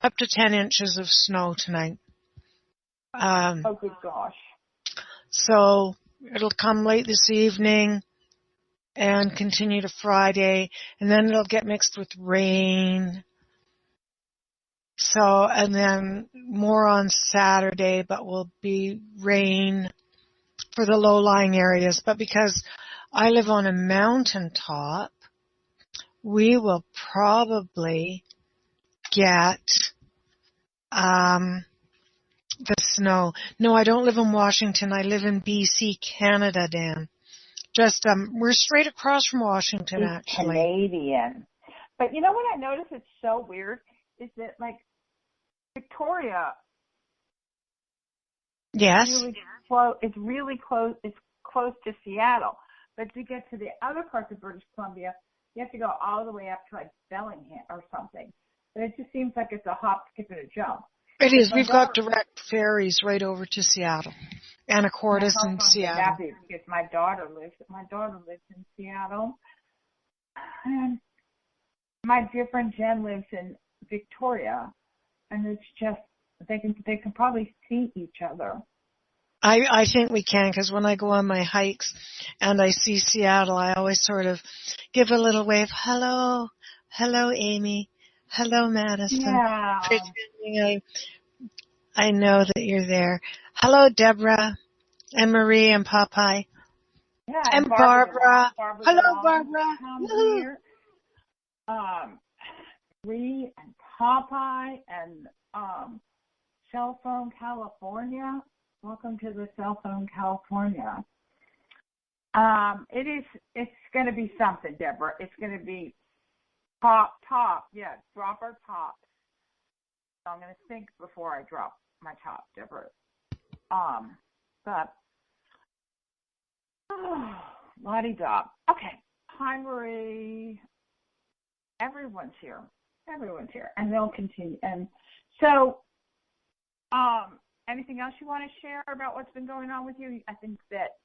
up to 10 inches of snow tonight. Oh, good gosh. So it'll come late this evening and continue to Friday, and then it'll get mixed with rain. So, and then more on Saturday, but will be rain for the low-lying areas. But because I live on a mountaintop, we will probably get the snow. No, I don't live in Washington. I live in BC, Canada, Dan. Just we're straight across from Washington, He's actually. Canadian. But you know what I noticed? It's so weird. Is that like Victoria? Yes. It's really close. It's close to Seattle. But to get to the other parts of British Columbia, you have to go all the way up to like Bellingham or something. But it just seems like it's a hop, skip, and a jump. It is. We've got direct ferries right over to Seattle. Anacortes in Seattle. Happy because my daughter lives in Seattle, and my dear friend Jen lives in Victoria, and it's just they can probably see each other. I think we can, because when I go on my hikes and I see Seattle, I always sort of give a little wave. Hello, Amy. Hello, Madison. Yeah. Pretending I know that you're there. Hello, Deborah and Marie and Popeye. Yeah, and Barbara. Hello, Barbara. Here. Marie and Popeye and Cell Phone California. Welcome to the Cell Phone California. It's going to be something, Deborah. It's going to be top. Yeah, drop our top. So I'm going to think before I drop my top, Deborah. But la-di-da. Okay. Hi, Marie. Everyone's here, and they'll continue. And so, anything else you want to share about what's been going on with you? I think that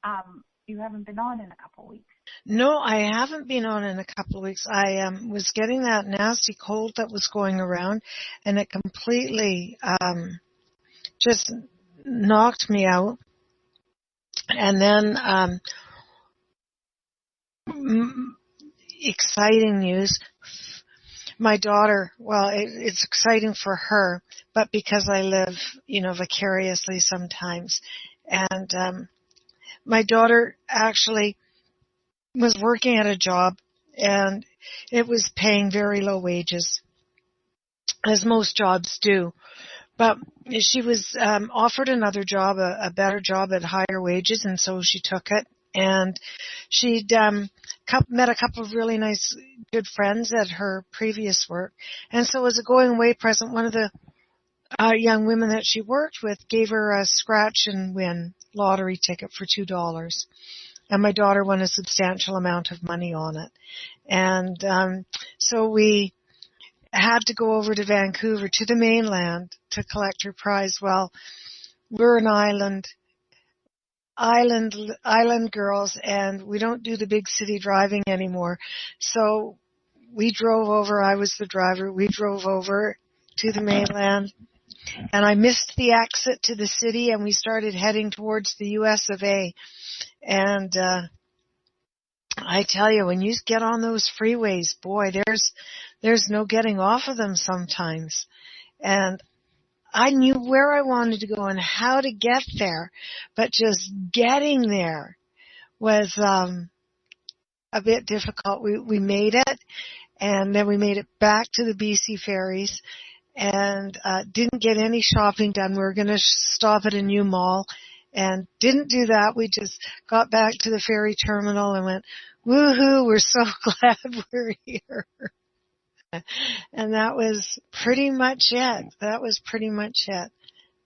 you haven't been on in a couple of weeks. No, I haven't been on in a couple of weeks. I was getting that nasty cold that was going around, and it completely just knocked me out. And then exciting news. My daughter, well, it's exciting for her, but because I live, vicariously sometimes. And my daughter actually was working at a job, and it was paying very low wages, as most jobs do. But she was offered another job, a better job at higher wages, and so she took it. And she'd met a couple of really nice, good friends at her previous work. And so as a going-away present, one of the young women that she worked with gave her a scratch-and-win lottery ticket for $2. And my daughter won a substantial amount of money on it. And so we had to go over to Vancouver, to the mainland, to collect her prize. Well, we're an island girls, and we don't do the big city driving anymore. So we drove over. I was the driver. We drove over to the mainland, and I missed the exit to the city, and we started heading towards the US of A. And I tell you, when you get on those freeways, boy, there's no getting off of them sometimes. And I knew where I wanted to go and how to get there, but just getting there was a bit difficult. We made it, and then we made it back to the BC ferries, and didn't get any shopping done. We were going to stop at a new mall, and didn't do that. We just got back to the ferry terminal and went, woohoo, we're so glad we're here. And that was pretty much it.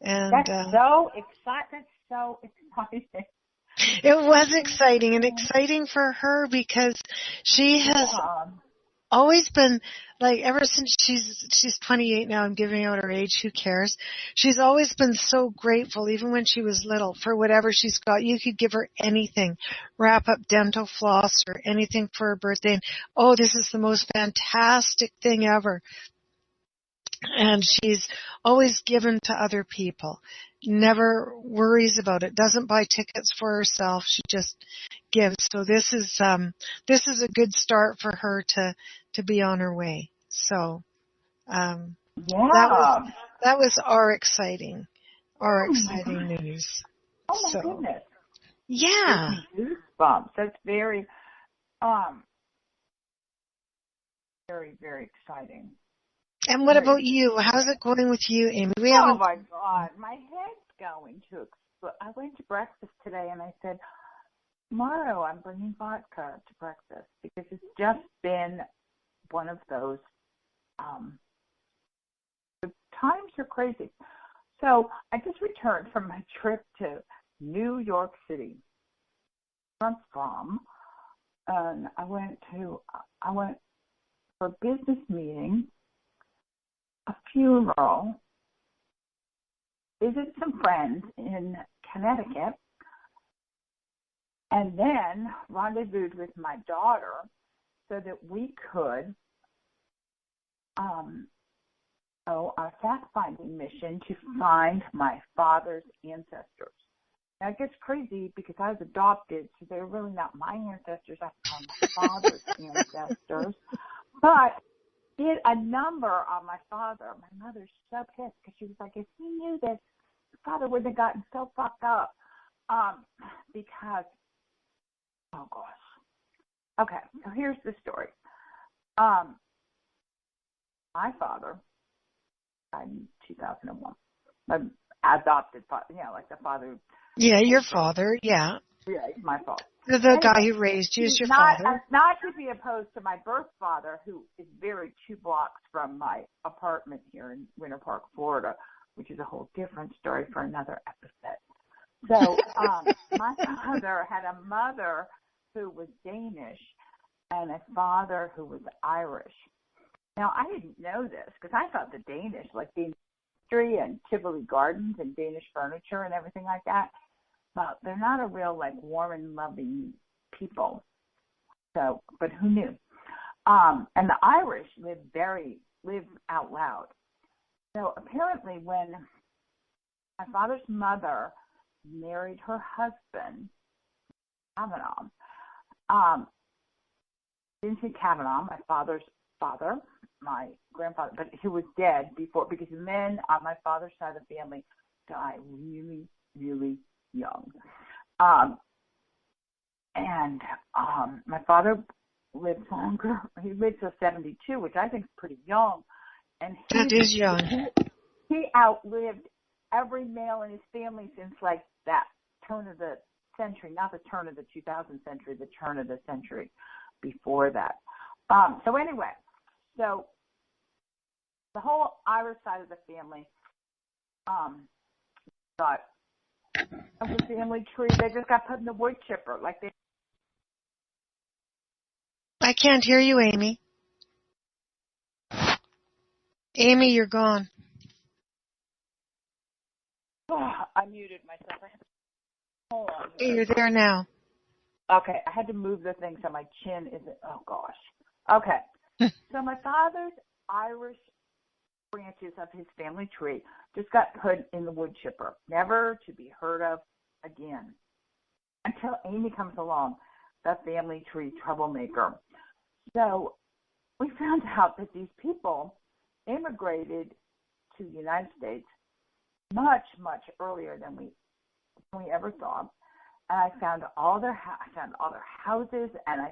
And that's so exciting. It was exciting, and exciting for her because she has always been, like, ever since she's 28 now, I'm giving out her age, who cares? She's always been so grateful, even when she was little, for whatever she's got. You could give her anything, wrap up dental floss or anything for her birthday, and, oh, this is the most fantastic thing ever. And she's always given to other people. Never worries about it. Doesn't buy tickets for herself. She just gives. So this is a good start for her to be on her way. So Yeah. that was our exciting Oh my gosh. news. Oh my So goodness. yeah. Gives me goosebumps. That's very, um, very, very exciting. And what about you? How's it going with you, Amy? We haven't. Oh my God, my head's going to explode. I went to breakfast today and I said, tomorrow I'm bringing vodka to breakfast because it's just been one of those, the times are crazy. So I just returned from my trip to New York City from, and I went for a business meeting, a funeral, visit some friends in Connecticut, and then rendezvoused with my daughter so that we could go on a fact-finding mission to find my father's ancestors. Now, it gets crazy because I was adopted, so they're really not my ancestors. I found my father's ancestors. But did a number on my father. My mother's so pissed because she was like, if he knew this, my father wouldn't have gotten so fucked up. Because, oh gosh. Okay, so here's the story. My father died in 2001. My adopted father, like the father. Yeah, your father. Yeah. Yeah, it's my fault. The guy who raised you is your father. Not to be opposed to my birth father, who is buried 2 blocks from my apartment here in Winter Park, Florida, which is a whole different story for another episode. So my father had a mother who was Danish and a father who was Irish. Now, I didn't know this because I thought the Danish, like the industry and Tivoli Gardens and Danish furniture and everything like that, but they're not a real, warm and loving people. So, but who knew? And the Irish live out loud. So apparently when my father's mother married her husband, Cavanaugh, amy-cavanaugh, my father's father, my grandfather, but he was dead before, because men on my father's side of the family die really, really young. My father lived longer. He lived till 72, which I think is pretty young. And that is young. He outlived every male in his family since that turn of the century, not the turn of the 2000th century, the turn of the century before that. So anyway, so the whole Irish side of the family got of the family tree. They just got put in the wood chipper, I can't hear you, Amy. Amy, you're gone. Oh, I muted myself. Hold on. You're there now. Okay, I had to move the thing so my chin isn't. Oh gosh. Okay. So my father's Irish branches of his family tree just got put in the wood chipper, never to be heard of again until Amy comes along, the family tree troublemaker. So we found out that these people immigrated to the United States much, much earlier than we ever thought. And I found all their houses, and I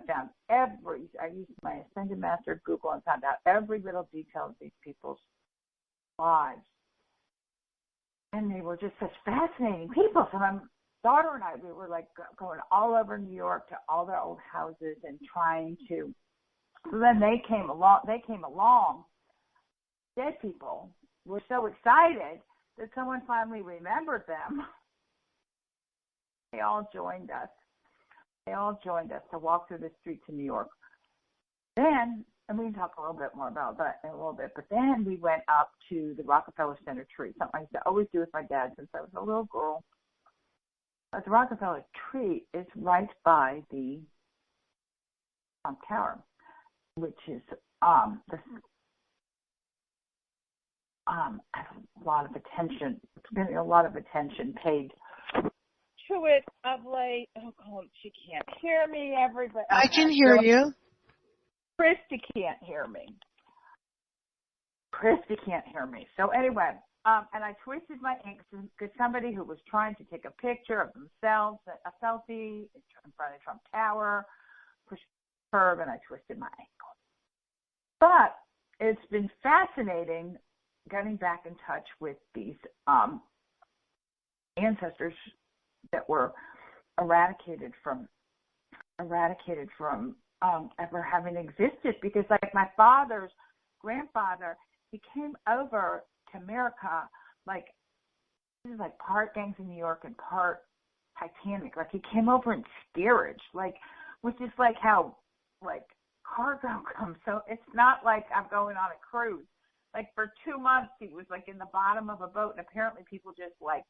used my Ascended Master Google and found out every little detail of these people's lives. And they were just such fascinating people. So my daughter and I, we were going all over New York to all their old houses and trying to. So then they came along. Dead people were so excited that someone finally remembered them. They all joined us. To walk through the streets of New York. Then, and we can talk a little bit more about that in a little bit, but then we went up to the Rockefeller Center tree, something I used to always do with my dad since I was a little girl. But the Rockefeller tree is right by the Tower, which is a lot of attention. It's getting a lot of attention paid to it of late. Oh, God, she can't hear me. Everybody, I can hear you. Christy can't hear me. Christy can't hear me. So anyway, and I twisted my ankle because somebody who was trying to take a picture of themselves, a selfie in front of Trump Tower, pushed the curb, and I twisted my ankle. But it's been fascinating getting back in touch with these ancestors that were eradicated from ever having existed, because like my father's grandfather, he came over to America like this is like part Gangs of New York and part Titanic. Like he came over in steerage, like which is like how like cargo comes. So it's not like I'm going on a cruise. Like for 2 months he was like in the bottom of a boat, and apparently people just like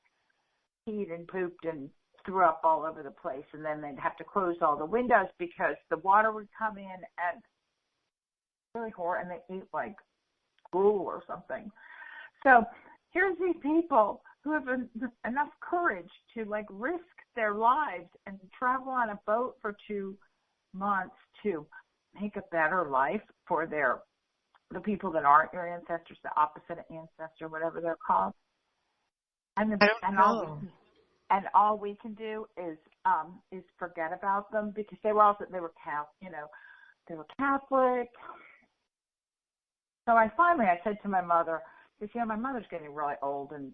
peed and pooped and threw up all over the place, and then they'd have to close all the windows because the water would come in and really horrible, and they ate like gruel or something. So here's these people who have enough courage to like risk their lives and travel on a boat for 2 months to make a better life for the people that aren't your ancestors, the opposite of ancestor, whatever they're called. And all we can do is forget about them, because they were Catholic. So I said to my mother, because my mother's getting really old, and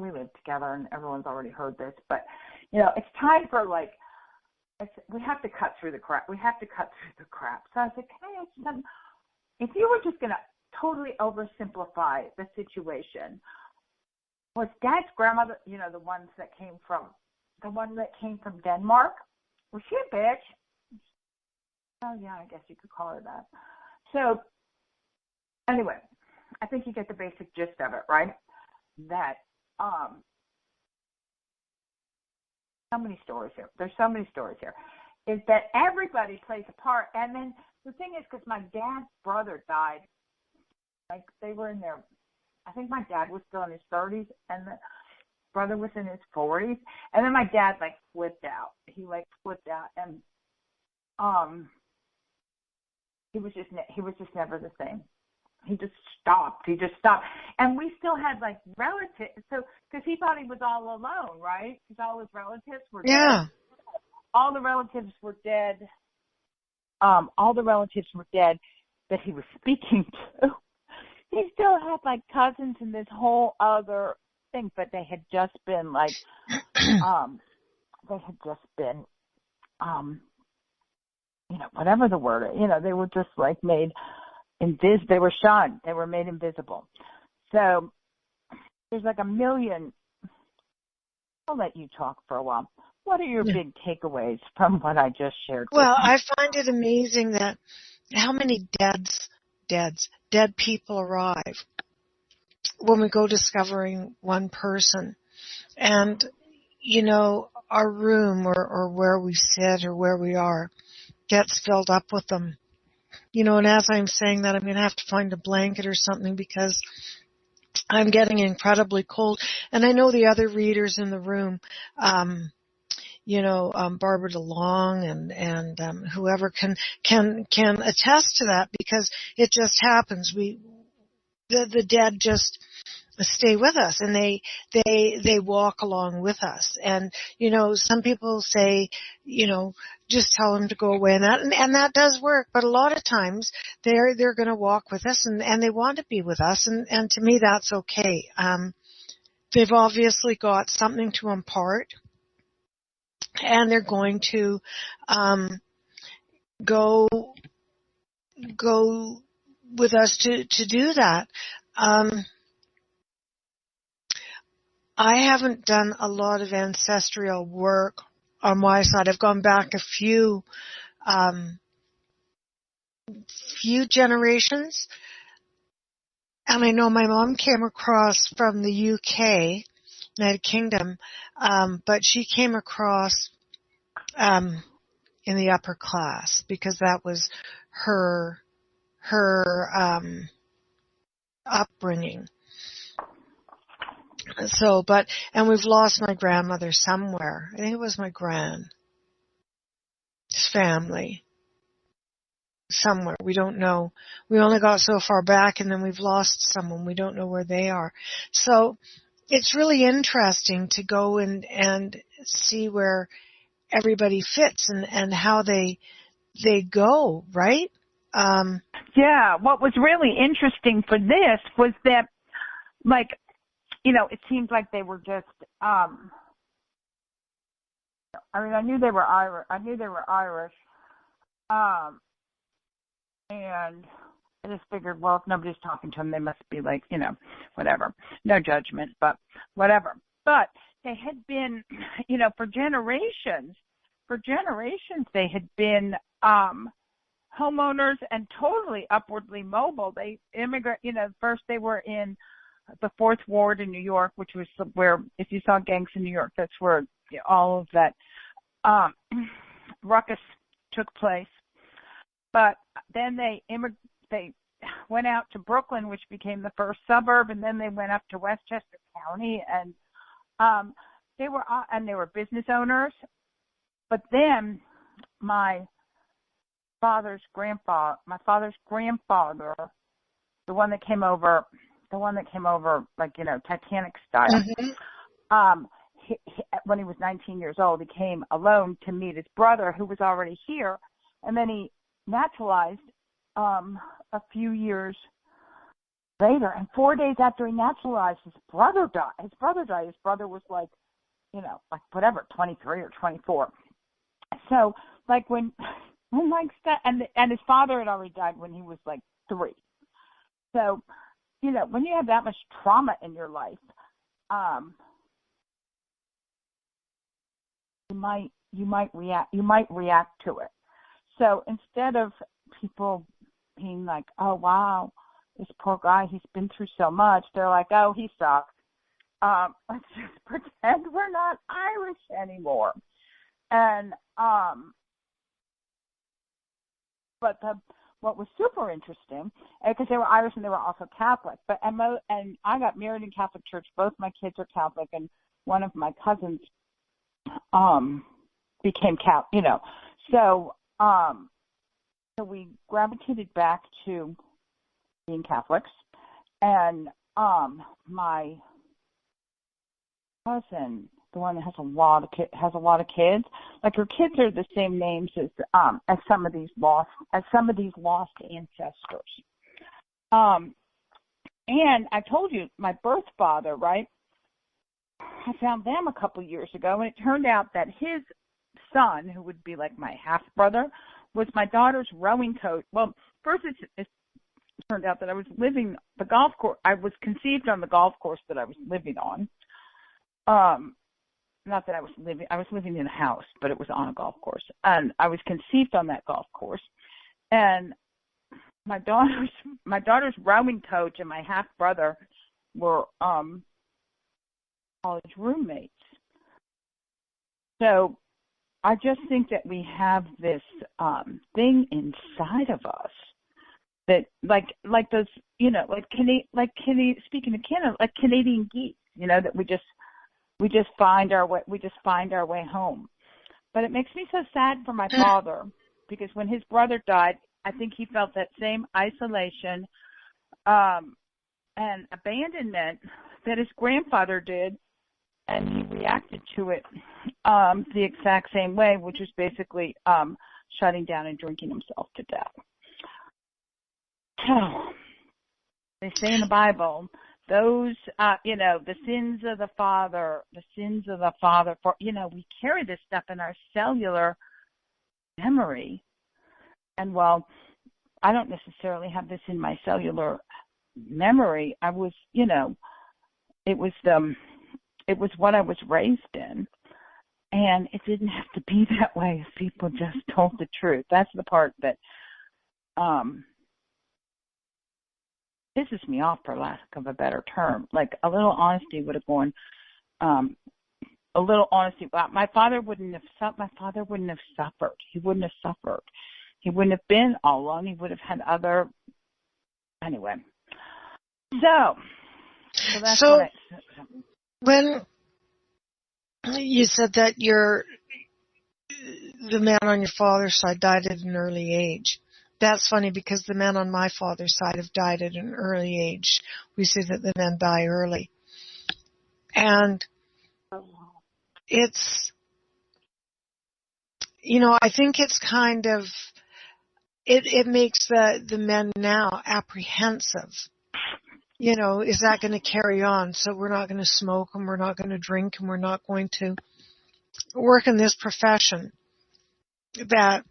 we live together, and everyone's already heard this, but it's time for we have to cut through the crap. We have to cut through the crap. So I said, can I ask you something? If you were just going to totally oversimplify the situation, was Dad's grandmother, the one that came from Denmark, was she a bitch? Oh yeah, I guess you could call her that. So anyway, I think you get the basic gist of it, right? That so many stories here. There's so many stories here. Is that everybody plays a part, and then the thing is, because my dad's brother died, like they were in their, I think my dad was still in his 30s, and the brother was in his 40s, and then my dad flipped out. He flipped out, and he was just never the same. He just stopped. And we still had relatives. So, because he thought he was all alone, right? Because all his relatives were dead. All the relatives were dead. All the relatives were dead that he was speaking to. He still had cousins and this whole other thing, but they had just been whatever the word, they were just made they were shunned. They were made invisible. So there's a million. I'll let you talk for a while. What are your big takeaways from what I just shared? Well, I find it amazing that how many dead people arrive when we go discovering one person. And, our room or where we sit or where we are gets filled up with them. And as I'm saying that, I'm going to have to find a blanket or something because I'm getting incredibly cold. And I know the other readers in the room, Barbara DeLong and whoever can attest to that, because it just happens. The dead just stay with us, and they walk along with us. And some people say, just tell them to go away, and that does work. But a lot of times they're going to walk with us, and they want to be with us, and to me that's okay. They've obviously got something to impart, and they're going to go with us to do that. I haven't done a lot of ancestral work on my side. I've gone back a few generations, and I know my mom came across from the UK, United Kingdom, but she came across in the upper class because that was her upbringing. So, and we've lost my grandmother somewhere. I think it was my grand's family. Somewhere. We don't know. We only got so far back, and then we've lost someone. We don't know where they are. So it's really interesting to go and see where everybody fits and how they go, right? Yeah, what was really interesting for this was that, like, you know, it seemed like they were just, I mean, I knew they were Irish. And I just figured, well, if nobody's talking to them, they must be like, you know, whatever. No judgment, but whatever. But they had been, you know, for generations, they had been homeowners and totally upwardly mobile. They immigrate, you know, first they were in the Fourth Ward in New York, which was where, if you saw gangs in New York, that's where, you know, all of that ruckus took place. But then they went out to Brooklyn, which became the first suburb, and then they went up to Westchester County, and they were business owners. But then my father's grandfather, the one that came over, like, you know, Titanic style. Mm-hmm. When he was 19 years old, he came alone to meet his brother, who was already here, and then he naturalized a few years later. And 4 days after he naturalized, his brother died. His brother was like, you know, like whatever, 23 or 24. So, like when like that, and his father had already died when he was like 3. So, you know, when you have that much trauma in your life, you might react to it. So instead of people being like, oh, wow, this poor guy, he's been through so much, they're like, oh, he sucks. Let's just pretend we're not Irish anymore. And but what was super interesting, because they were Irish and they were also Catholic, and I got married in Catholic church. Both my kids are Catholic, and one of my cousins became Catholic, you know. So we gravitated back to being Catholics, and my cousin, the one that has a lot of kids, like her kids are the same names as some of these lost ancestors. And I told you my birth father, right? I found them a couple years ago, and it turned out that his son, who would be like my half brother, was my daughter's rowing coach. Well, first it turned out that I was living the golf course. I was conceived on the golf course that I was living on. Not that I was living in a house, but it was on a golf course, and I was conceived on that golf course. And my daughter's rowing coach and my half brother were college roommates. So I just think that we have this thing inside of us that, like those, you know, speaking of Canada, like Canadian geese, you know, that we just find our way home. But it makes me so sad for my father, because when his brother died, I think he felt that same isolation and abandonment that his grandfather did, and he reacted to it the exact same way, which was basically shutting down and drinking himself to death. So they say in the Bible, those, you know, the sins of the father, for, you know, we carry this stuff in our cellular memory. And while I don't necessarily have this in my cellular memory, I was, you know, it was what I was raised in. And it didn't have to be that way if people just told the truth. That's the part that pisses me off, for lack of a better term. Like, a little honesty would have gone, my father wouldn't have suffered. He wouldn't have suffered. He wouldn't have been all alone. He would have had other, anyway. So that's So what when you said that the man on your father's side died at an early age, that's funny because the men on my father's side have died at an early age. We say that the men die early. And it's, I think it's kind of, it makes the men now apprehensive. Is that going to carry on? So we're not going to smoke and we're not going to drink and we're not going to work in this profession that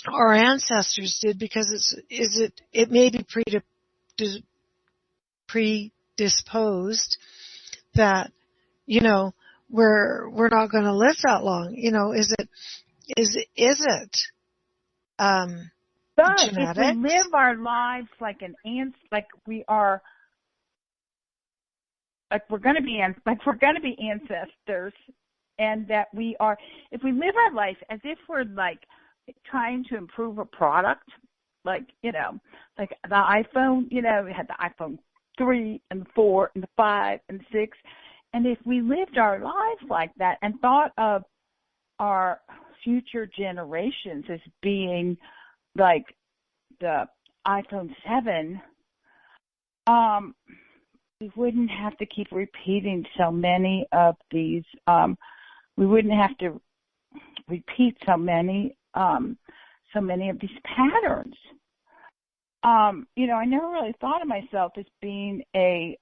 our ancestors did, because it may be predisposed that, we're not going to live that long. Is it but genetics? if we live our lives like we are, we're going to be ancestors, and that we are, if we live our life as if we're like trying to improve a product, like the iPhone, we had the iPhone 3 and 4 and 5 and 6, and if we lived our lives like that and thought of our future generations as being like the iPhone 7, we wouldn't have to keep repeating so many of these. We wouldn't have to repeat so many of these patterns. I never really thought of myself as being a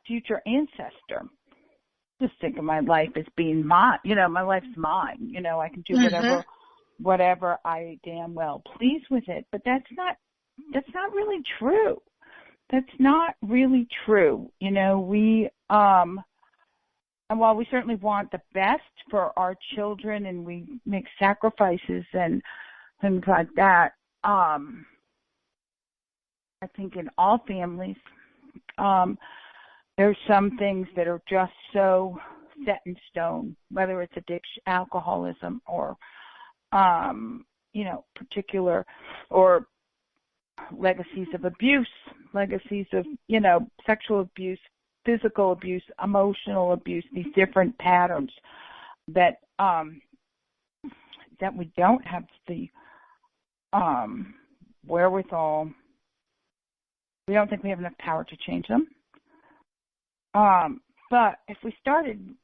future ancestor. Just think of my life as being mine. My life's mine. I can do whatever I damn well please with it. But that's not really true. That's not really true. And while we certainly want the best for our children and we make sacrifices and things like that, I think in all families, there's some things that are just so set in stone, whether it's addiction, alcoholism, or, particular, or legacies of abuse, legacies of, sexual abuse, physical abuse, emotional abuse, these different patterns that we don't have the wherewithal. We don't think we have enough power to change them. But if we started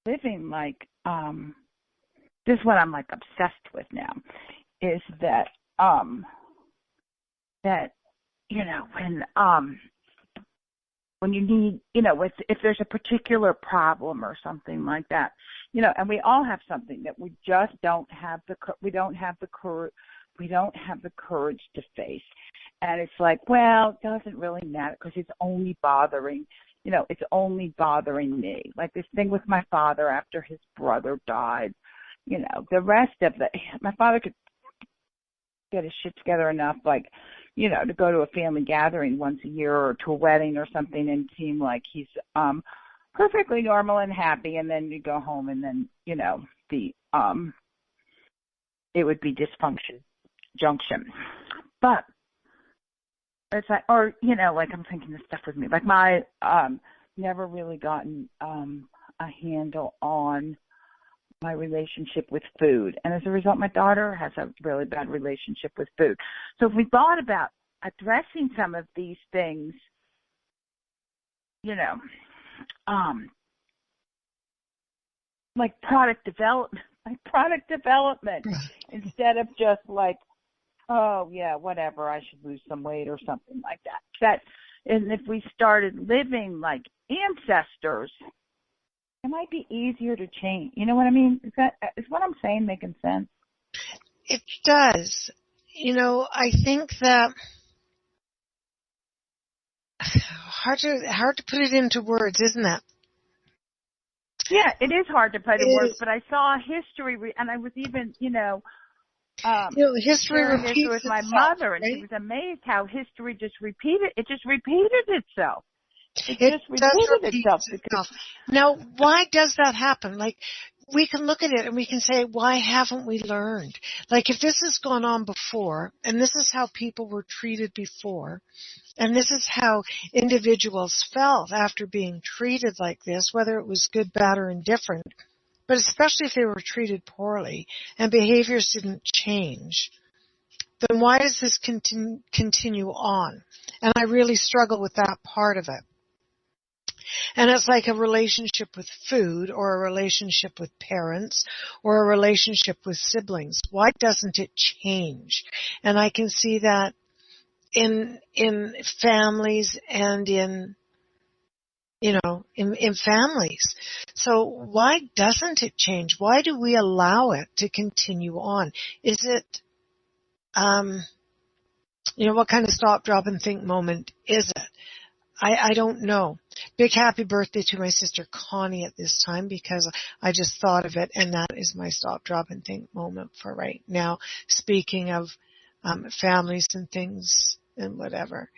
living like, this is what I'm like obsessed with now, is that when you need, if there's a particular problem or something like that, and we all have something that we just don't have the courage to face. And it's like, well, it doesn't really matter because it's only bothering me. Like this thing with my father after his brother died, the rest of my father could get his shit together enough, like, to go to a family gathering once a year or to a wedding or something and seem like he's perfectly normal and happy, and then you go home and then, it would be junction. But it's like, or, like I'm thinking this stuff with me, like my, never really gotten a handle on my relationship with food. And as a result, my daughter has a really bad relationship with food. So if we thought about addressing some of these things, like product development, instead of just like, oh yeah, whatever, I should lose some weight or something like that. And if we started living like ancestors, it might be easier to change. You know what I mean? Is what I'm saying making sense? It does. I think that hard to put it into words, isn't it? Yeah, it is hard to put it in words. But I saw history, and I was even, history repeats with my itself, mother, right? and she was amazed how history just repeated. It just repeated itself. It just repeated itself. Now, why does that happen? Like, we can look at it and we can say, why haven't we learned? Like if this has gone on before, and this is how people were treated before, and this is how individuals felt after being treated like this, whether it was good, bad, or indifferent, but especially if they were treated poorly and behaviors didn't change, then why does this continue on? And I really struggle with that part of it. And it's like a relationship with food or a relationship with parents or a relationship with siblings. Why doesn't it change? And I can see that in families and in families. So why doesn't it change? Why do we allow it to continue on? Is it, what kind of stop, drop, and think moment is it? I don't know. Big happy birthday to my sister Connie at this time because I just thought of it, and that is my stop, drop, and think moment for right now. Speaking of families and things and whatever.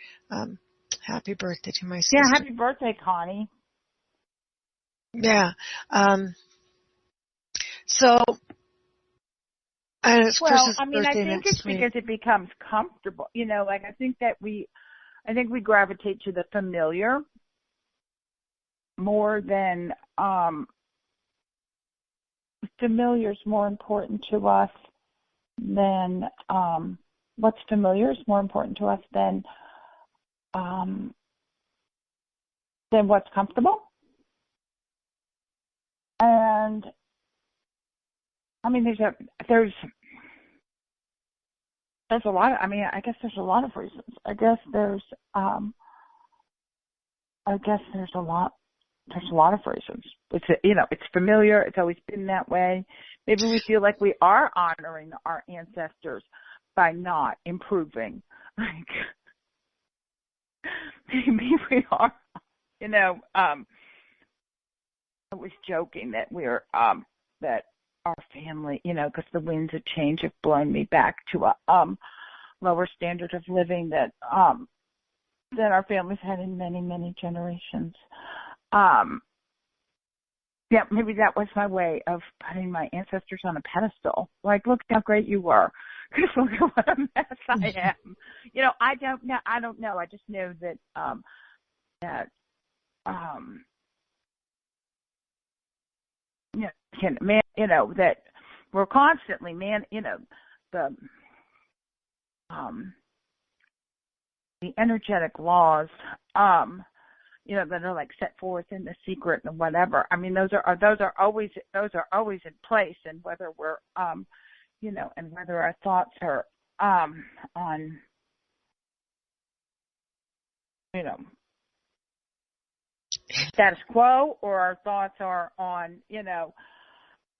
Happy birthday to my sister. Yeah, happy birthday, Connie. Yeah. So, and it's Chris's birthday I think next it's week. because it becomes comfortable. I think we gravitate to the familiar more than familiar is more important to us than what's familiar is more important to us than what's comfortable. And there's a lot of, I guess there's a lot of reasons. I guess there's a lot of reasons. It's familiar. It's always been that way. Maybe we feel like we are honoring our ancestors by not improving. Maybe we are, I was joking that that our family, because the winds of change have blown me back to a lower standard of living that our families had in many, many generations. Maybe that was my way of putting my ancestors on a pedestal. Like, look how great you were. Because look at what a mess I am. I don't know. I just know that that we're constantly, the energetic laws, that are like set forth in The Secret and whatever. Those are always in place, and whether we're, and whether our thoughts are on, status quo, or our thoughts are on,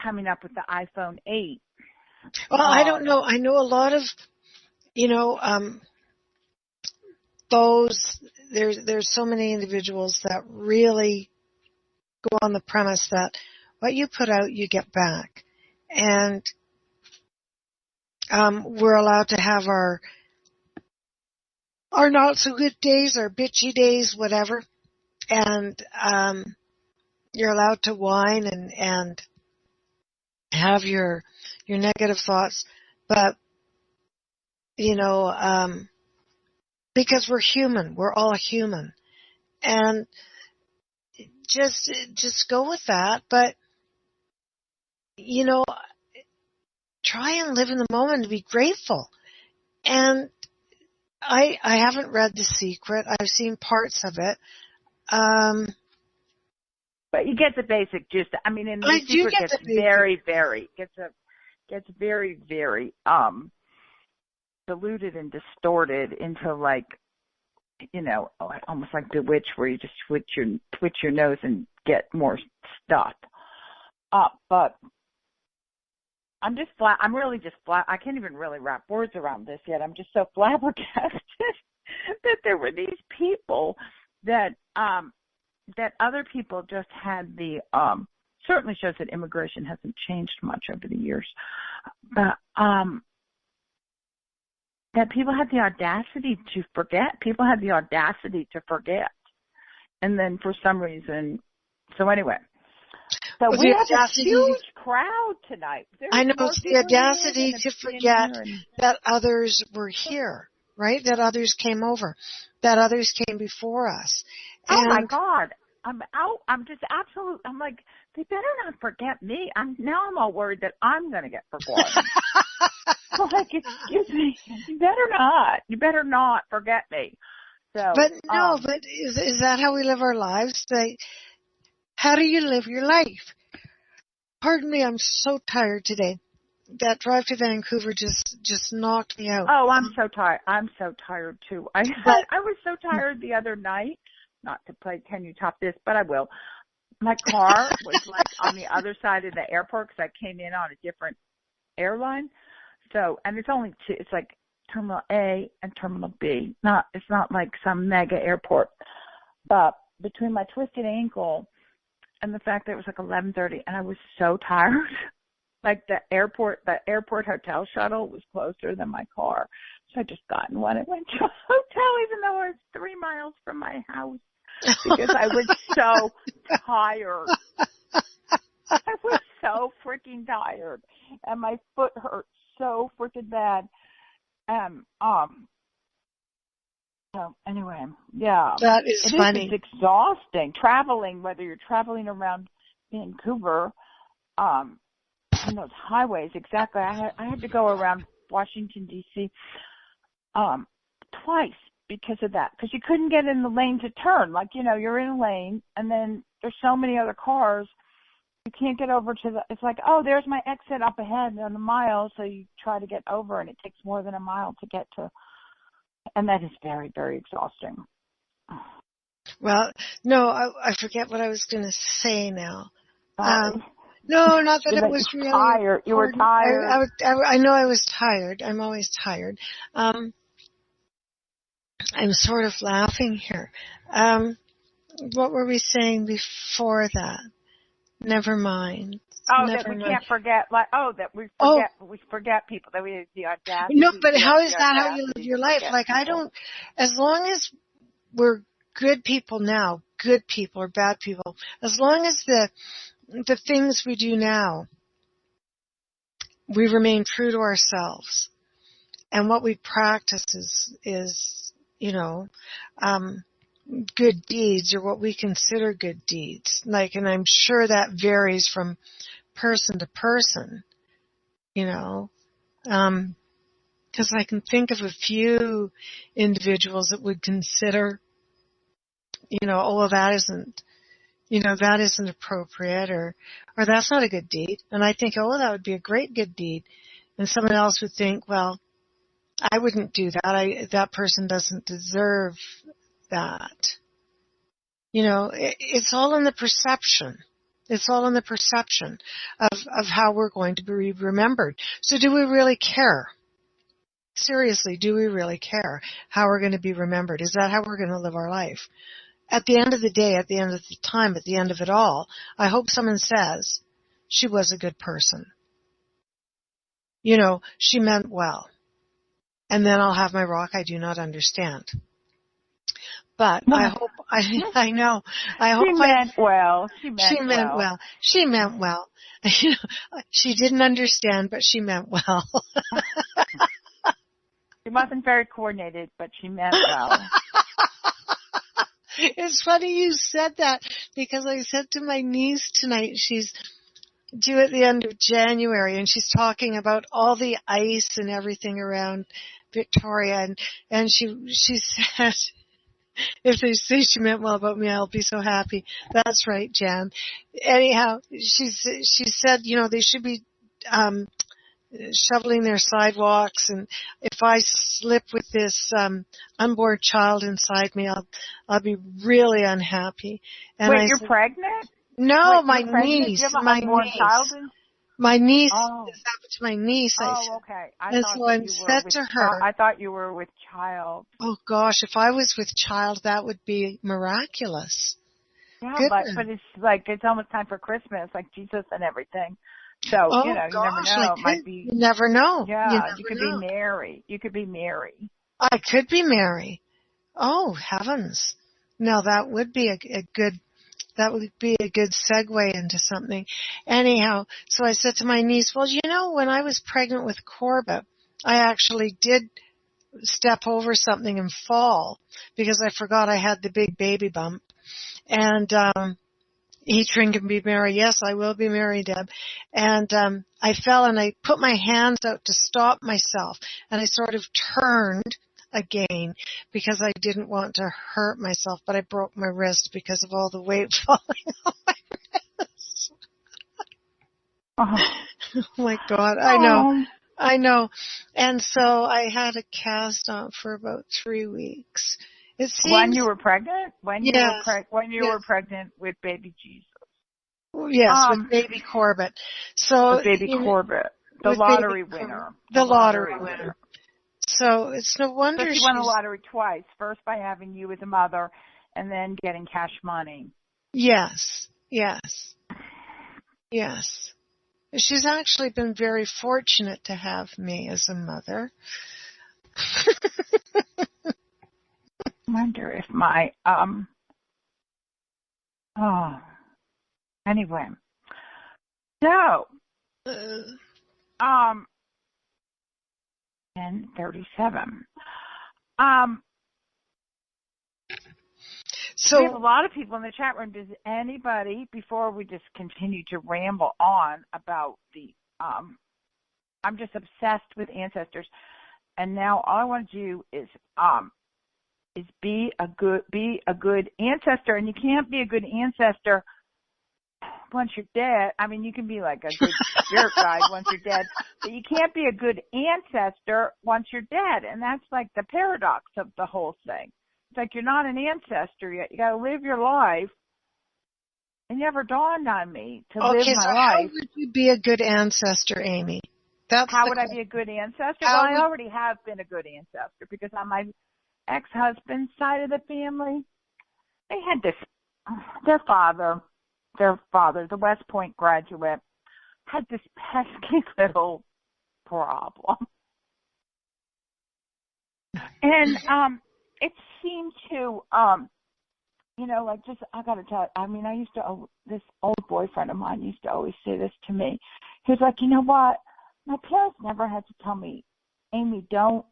coming up with the iPhone 8. Well, I don't know. I know a lot of, there's so many individuals that really go on the premise that what you put out, you get back. And we're allowed to have our not so good days, our bitchy days, whatever. And you're allowed to whine and have your negative thoughts, but because we're human, we're all human, and just go with that. But try and live in the moment and be grateful. And I haven't read The Secret. I've seen parts of it. But you get the basic gist. In The Secret gets very, very gets very, very diluted and distorted into almost like Bewitched, where you just twitch your nose and get more stuff. But I'm just flat. I'm really just flat. I can't even really wrap words around this yet. I'm just so flabbergasted that there were these people that other people just had the certainly shows that immigration hasn't changed much over the years, but that people had the audacity to forget. People had the audacity to forget, and then for some reason. So anyway. So With we the have a audacity, huge crowd tonight. There's I know more it's the people here audacity than to have been forget here. And that others were here, right? That others came over, that others came before us. oh my And God, I'm out. I'm just absolute. I'm like, they better not forget me. I'm all worried that I'm going to get forgotten. Like, excuse me, you better not. You better not forget me. So, but no, but is that how we live our lives? Like, how do you live your life? Pardon me, I'm so tired today. That drive to Vancouver just knocked me out. oh, I'm so tired. I'm so tired too. I But was so tired the other night. Not to play Can You Top This, but I will. My car was like on the other side of the airport because I came in on a different airline. So, and it's only two. It's like Terminal A and Terminal B. It's not like some mega airport. But between my twisted ankle and the fact that it was like 11:30, and I was so tired. Like the airport hotel shuttle was closer than my car. So I just got in one and went to a hotel even though I was 3 miles from my house because I was so tired. I was so freaking tired and my foot hurt so freaking bad. So anyway, yeah. that is funny. It's exhausting traveling, whether you're traveling around Vancouver, on those highways. Exactly. I had to go around Washington D.C. Twice because of that. Because you couldn't get in the lane to turn. Like, you're in a lane and then there's so many other cars. You can't get over to it's like, oh, there's my exit up ahead on a mile. So you try to get over and it takes more than a mile to get to. And that is very, very exhausting. Well, no, I forget what I was going to say now. Sorry. No, not that it That was really tired. You were tired. I know I was tired. I'm always tired. I'm sort of laughing here. What were we saying before that? Never mind. Oh, Never that we mind. can't forget. That we forget people. That we have the audacity. No, but how is that how you live your life? Like, I don't. As long as we're good people now, good people or bad people, as long as the things we do now, we remain true to ourselves, and what we practice is good deeds, or what we consider good deeds. Like, and I'm sure that varies from person to person, because I can think of a few individuals that would consider, oh, that isn't appropriate, or that's not a good deed. And I think, oh, that would be a great good deed. And someone else would think, well, I wouldn't do that. That person doesn't deserve that. It's all in the perception. It's all in the perception of how we're going to be remembered. So do we really care? Seriously, do we really care how we're going to be remembered? Is that how we're going to live our life? At the end of the day, at the end of the time, at the end of it all, I hope someone says, she was a good person. She meant well. And then I'll have my rock I do not understand. But I hope, I know, I hope she meant well. She meant well. She meant well. She didn't understand, but she meant well. She wasn't very coordinated, but she meant well. It's funny you said that, because I said to my niece tonight, she's due at the end of January, and she's talking about all the ice and everything around Victoria, and she said, if they say she meant well about me, I'll be so happy. That's right, Jan. Anyhow, she said, they should be shoveling their sidewalks, and if I slip with this unborn child inside me, I'll be really unhappy. And wait, you're pregnant? No, wait, my niece. You have an My unborn niece. child? My niece. Oh. This happened to my niece. I said. Okay. And so I said to her, I thought you were with child. Oh gosh, if I was with child, that would be miraculous. Yeah, but it's like, it's almost time for Christmas, like Jesus and everything. So, oh, you gosh, never know. It might be. You never know. Yeah, you could be Mary. You could be Mary. I could be Mary. Oh, heavens. No, that would be a good That would be a good segue into something. Anyhow, so I said to my niece, well, when I was pregnant with Corbett, I actually did step over something and fall because I forgot I had the big baby bump. And eat, drink, and be merry. Yes, I will be merry, Deb. And I fell and I put my hands out to stop myself. And I sort of turned again because I didn't want to hurt myself, but I broke my wrist because of all the weight falling on my wrist. Oh my God, I know. And so I had a cast on for about 3 weeks. It seems when you were pregnant? When you were pregnant with baby Jesus? Yes, with baby Corbett. So with baby Corbett, the lottery winner. The lottery winner. So it's no wonder she won the lottery twice. First by having you as a mother, and then getting cash money. Yes. She's actually been very fortunate to have me as a mother. I wonder if my anyway. So 10:37. So we have a lot of people in the chat room. Does anybody, before we just continue to ramble on about the I'm just obsessed with ancestors, and now all I want to do is be a good ancestor, and you can't be a good ancestor once you're dead. I mean, you can be like a good spirit guide once you're dead, but you can't be a good ancestor once you're dead, and that's like the paradox of the whole thing. It's like you're not an ancestor yet. You got to live your life. It never dawned on me to live my life. How would you be a good ancestor, Amy? How would I be a good ancestor? Well, I already have been a good ancestor because on my ex-husband's side of the family, they had this, their father, the West Point graduate, had this pesky little problem. And it seemed to, I got to tell you, I mean, this old boyfriend of mine used to always say this to me. He was like, you know what? My parents never had to tell me, Amy, no,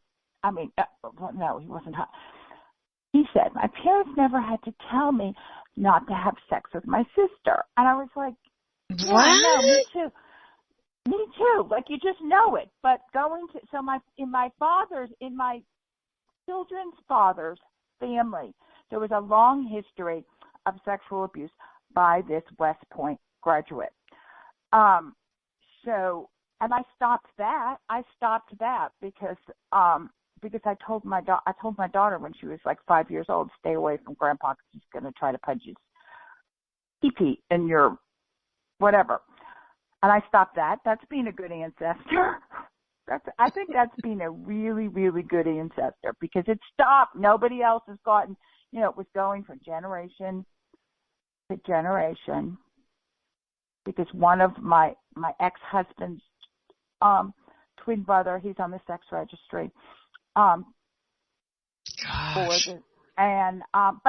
he wasn't hot. He said, my parents never had to tell me not to have sex with my sister. And I was like, what? No, me too. Like, you just know it. But in my children's father's family, there was a long history of sexual abuse by this West Point graduate. And I stopped that. Because I told my daughter when she was like 5 years old, stay away from Grandpa because he's going to try to punch his pee-pee in your whatever. And I stopped that. That's being a good ancestor. I think that's being a really, really good ancestor because it stopped. Nobody else has gotten, it was going from generation to generation because one of my ex-husband's twin brother, he's on the sex registry. But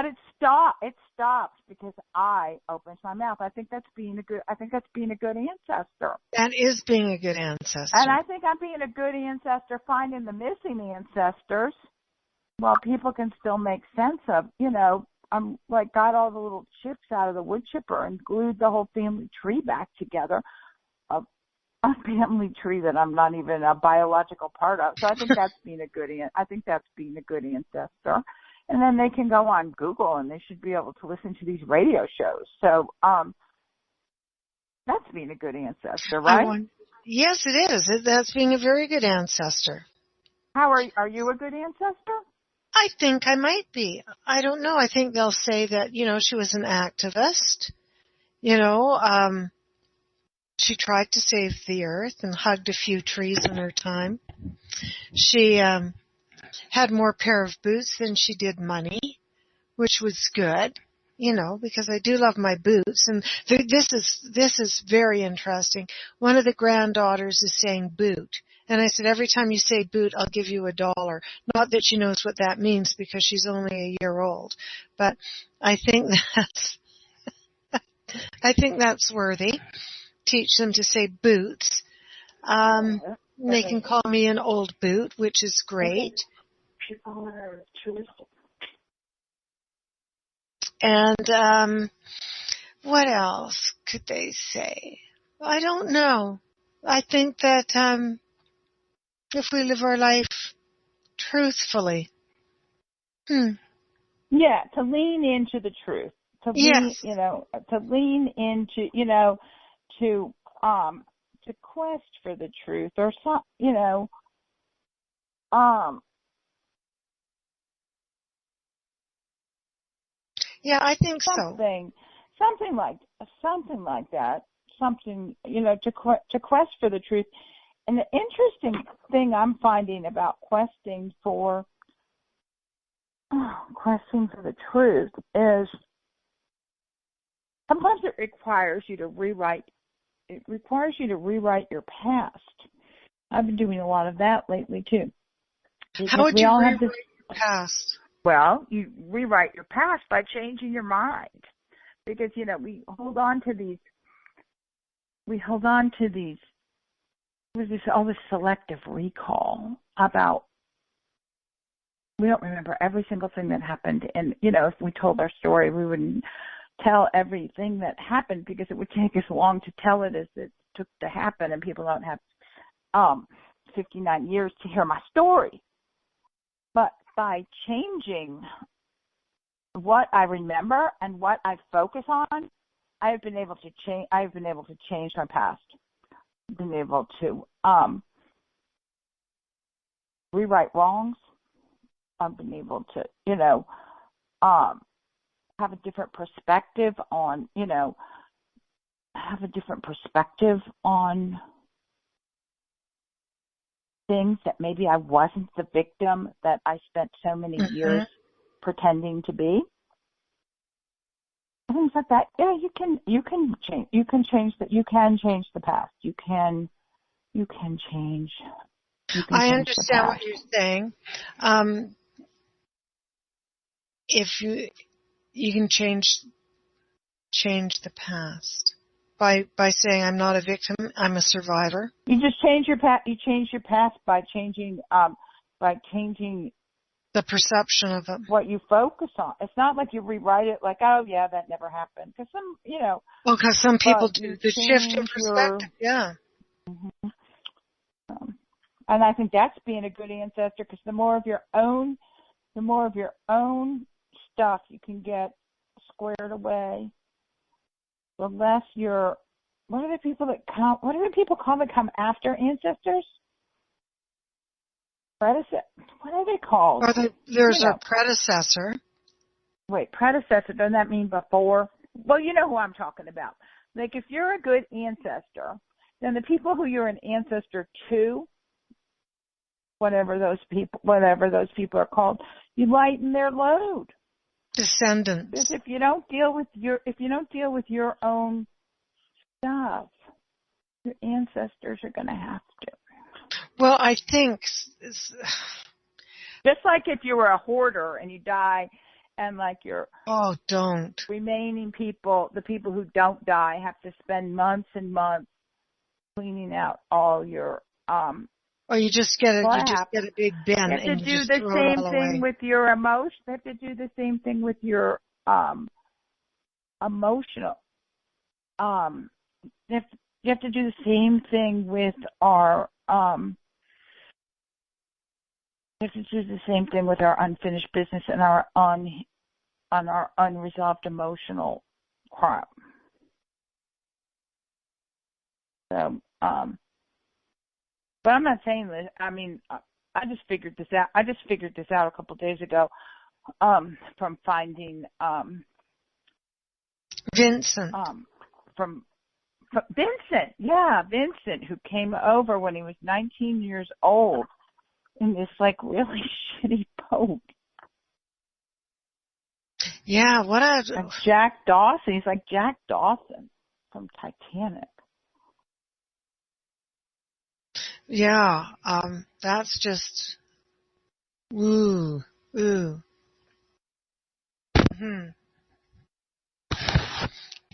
it stopped because I opened my mouth. I think that's being a good ancestor. That is being a good ancestor. And I think I'm being a good ancestor finding the missing ancestors while people can still make sense of, I'm like got all the little chips out of the wood chipper and glued the whole family tree back together. A family tree that I'm not even a biological part of. So I think that's being a good ancestor. And then they can go on Google and they should be able to listen to these radio shows. So that's being a good ancestor, right? Yes, it is. That's being a very good ancestor. How are you a good ancestor? I think I might be. I don't know. I think they'll say that, she was an activist. She tried to save the earth and hugged a few trees in her time. She had more pair of boots than she did money, which was good, because I do love my boots. And this is very interesting. One of the granddaughters is saying boot. And I said, every time you say boot, I'll give you $1. Not that she knows what that means because she's only a year old. But I think I think that's worthy. Teach them to say boots. They can call me an old boot, which is great. And what else could they say? I don't know. I think that if we live our life truthfully. Yeah, to lean into the truth. To lean, to lean into, to quest for the truth or some, Yeah, I think something like that. Something, to quest for the truth. And the interesting thing I'm finding about questing for the truth is sometimes it requires you to rewrite your past. I've been doing a lot of that lately too. How would you rewrite your past? Well, you rewrite your past by changing your mind. Because, we hold on to these all this selective recall about, we don't remember every single thing that happened. And, if we told our story, we wouldn't tell everything that happened because it would take as long to tell it as it took to happen. And people don't have 59 years to hear my story. But by changing what I remember and what I focus on, I've been able to change my past. I've been able to rewrite wrongs. I've been able to, have a different perspective on, things that maybe I wasn't the victim that I spent so many years pretending to be. Things like that. Yeah, you can change the past. You can change. I understand what you're saying. If you can change the past by saying I'm not a victim, I'm a survivor. You just change your past. You change your past by changing the perception of it. What you focus on. It's not like you rewrite it like, oh yeah, that never happened. Because because some people do the shift in perspective. Yeah. Mm-hmm. And I think that's being a good ancestor, because the more of your own stuff you can get squared away, the less what do the people call that come after ancestors? What are they called? There's a predecessor. Wait, predecessor, doesn't that mean before? Well, you know who I'm talking about. Like, if you're a good ancestor, then the people who you're an ancestor to, whatever those people are called, you lighten their load. Descendants. Because if you don't deal with your own stuff, your ancestors are going to have to. Well, I think just like if you were a hoarder and you die, and like your remaining people, the people who don't die, have to spend months and months cleaning out all your or you just get a big bin. You have to do the same thing with your emotions. You have to do the same thing with your emotional. You have to do the same thing with our. You have to do the same thing with our unfinished business and our unresolved emotional crime. So, but I'm not saying that. I mean, I just figured this out. I just figured this out a couple of days ago, from finding Vincent. From Vincent, Vincent, who came over when he was 19 years old in this like really shitty boat. Yeah, like Jack Dawson. He's like Jack Dawson from Titanic. Yeah, that's just ooh.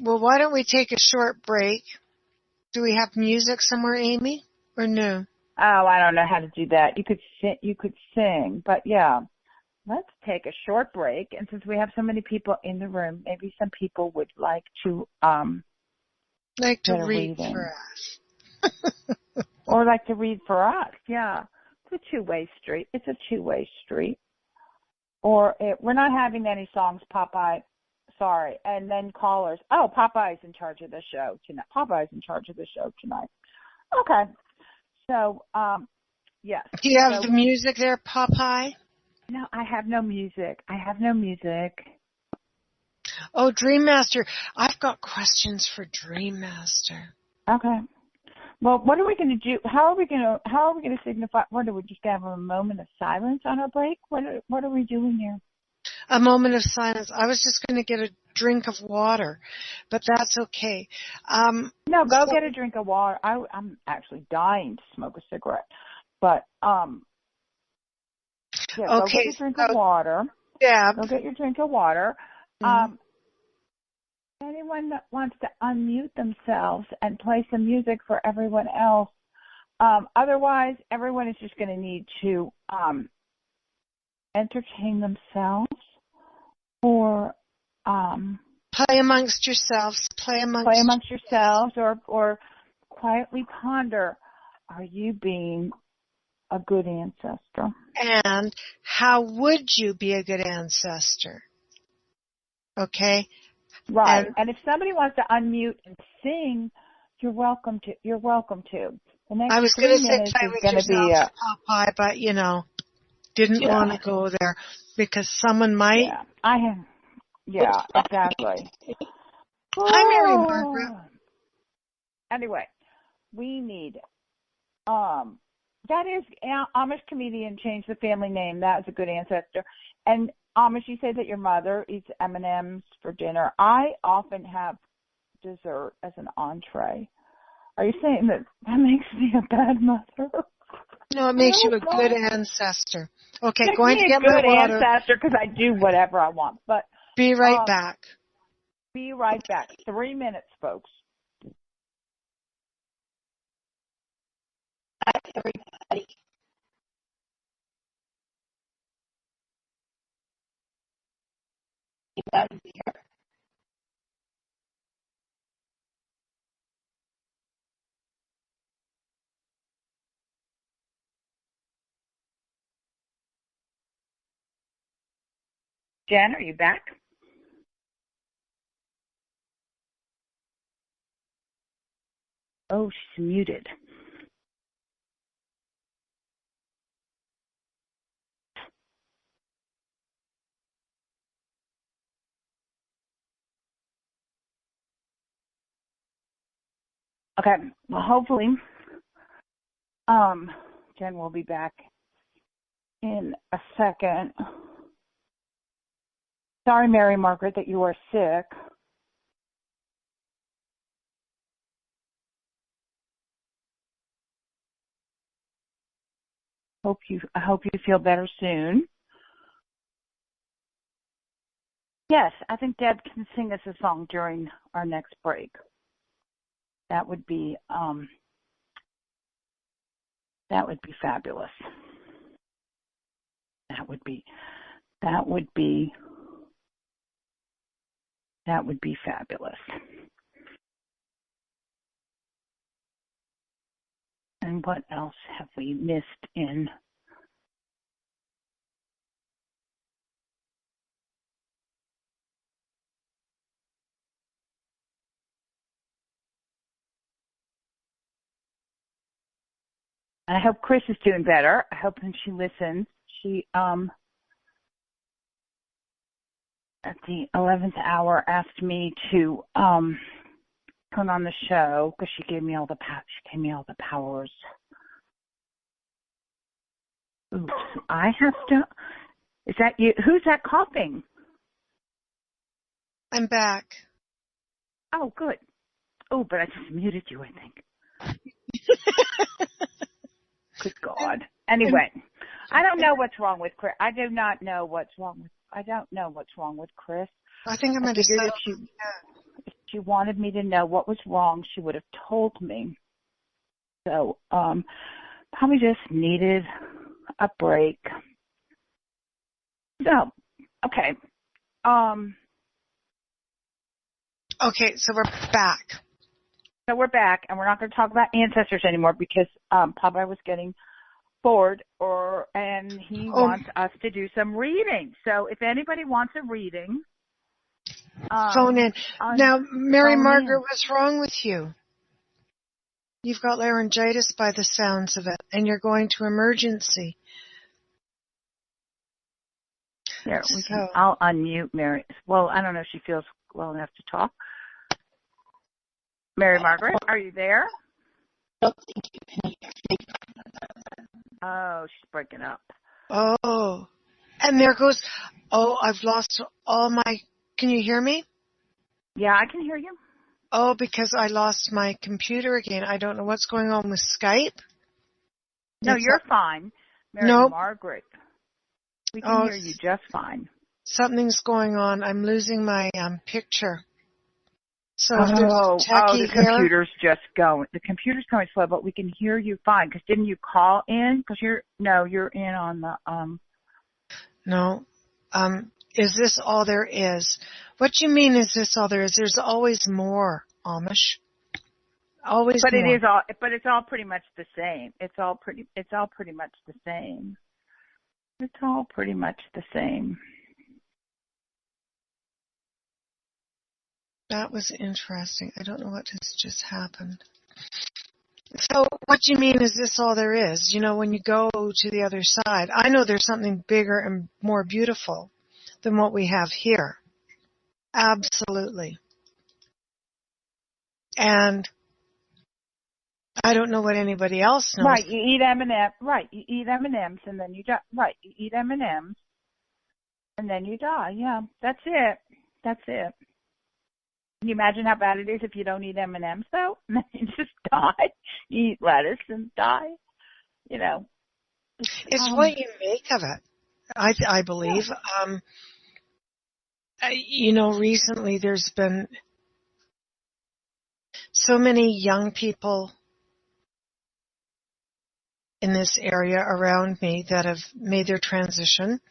Well, why don't we take a short break? Do we have music somewhere, Amy? Or no? Oh, I don't know how to do that. You could sing, but yeah. Let's take a short break, and since we have so many people in the room, maybe some people would like to Read for us. Or like to read for us, yeah. It's a two-way street. Or we're not having any songs, Popeye. Sorry. And then callers. Oh, Popeye's in charge of the show tonight. Okay. So, yes. Do you have the music there, Popeye? No, I have no music. Oh, Dream Master. I've got questions for Dream Master. Okay. Well, what are we going to do? How are we going to signify? What, do we just have a moment of silence on our break? What are we doing here? A moment of silence. I was just going to get a drink of water, but that's okay. No, go get a drink of water. I'm actually dying to smoke a cigarette, but yeah, okay, go get your drink of water. Yeah. Go get your drink of water. Mm-hmm. Anyone that wants to unmute themselves and play some music for everyone else. Otherwise, everyone is just going to need to entertain themselves or play amongst yourselves. Or quietly ponder, are you being a good ancestor? And how would you be a good ancestor? Okay? Right. And if somebody wants to unmute and sing, you're welcome to. The next I was going to say play with yourself, Popeye, but didn't want to go there because someone might. Yeah, I am. Yeah, exactly. Hi, Mary Margaret. Anyway, we need that is Amish comedian changed the family name. That is a good ancestor. And Amish, you say that your mother eats M&Ms for dinner. I often have dessert as an entree. Are you saying that makes me a bad mother? No, it makes you a good ancestor. Okay, makes going me to get a good my water. Ancestor because I do whatever I want. But be right back. Be right back. 3 minutes, folks. Hi, everybody. Glad to be here. Jen, are you back? Oh, she's muted. Okay, well, hopefully, Jen will be back in a second. Sorry, Mary Margaret, that you are sick. I hope you feel better soon. Yes, I think Deb can sing us a song during our next break. That would be fabulous. That would be fabulous. And what else have we missed in? I hope Chris is doing better. I hope when she listens, she at the 11th hour asked me to turn on the show because she gave me all the powers. Oops, I have to. Is that you? Who's that coughing? I'm back. Oh, good. Oh, but I just muted you, I think. Good God. Anyway, I don't know what's wrong with Chris. I don't know what's wrong with Chris. I think I'm going to she wanted me to know what was wrong. She would have told me. So probably just needed a break. So, okay. Okay, so we're back. So we're back, and we're not going to talk about ancestors anymore because Papa was getting bored, and he wants us to do some reading. So if anybody wants a reading, phone in. Now, Mary Margaret, in. what's wrong with you? You've got laryngitis by the sounds of it, and you're going to emergency. Here, I'll unmute Mary. Well, I don't know if she feels well enough to talk. Mary Margaret, are you there? No, thank you. Oh, she's breaking up. Oh, and there goes, I've lost all my, can you hear me? Yeah, I can hear you. Oh, because I lost my computer again. I don't know what's going on with Skype. No, you're fine. Mary Margaret, we can hear you just fine. Something's going on. I'm losing my picture. So the computer's just going. The computer's going slow, but we can hear you fine. Because didn't you call in? Because you're in on the No. Is this all there is? What do you mean? Is this all there is? There's always more, Amish. Always but more. It's all pretty much the same. It's all pretty much the same. It's all pretty much the same. That was interesting. I don't know what has just happened. So what do you mean, is this all there is? You know, when you go to the other side, I know there's something bigger and more beautiful than what we have here. Absolutely. And I don't know what anybody else knows. Right, you eat M&M. Right, you eat M&Ms and then you die. Right, you eat M&Ms and then you die. Yeah, that's it. That's it. Can you imagine how bad it is if you don't eat M&Ms, though? And then you just die. You eat lettuce and die. You know. It's what you make of it, I believe. Yeah. Recently there's been so many young people in this area around me that have made their transition.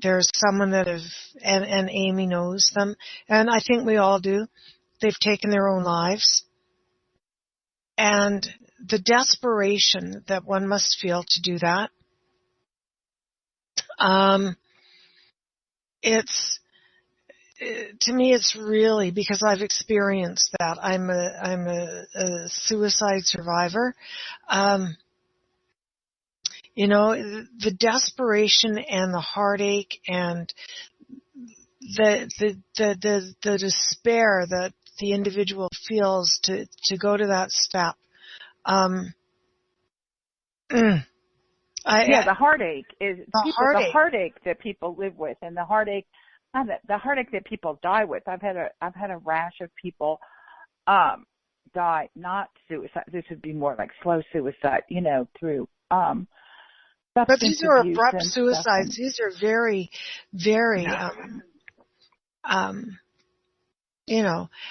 There's someone that and Amy knows them, and I think we all do. They've taken their own lives. And the desperation that one must feel to do that, to me, it's really, because I've experienced that. I'm a suicide survivor. The desperation and the heartache and the despair that the individual feels to go to that step. The heartache is the heartache that people live with, and the heartache that people die with. I've had a rash of people die, not suicide. This would be more like slow suicide, through but these are abrupt suicides. These are very, very, and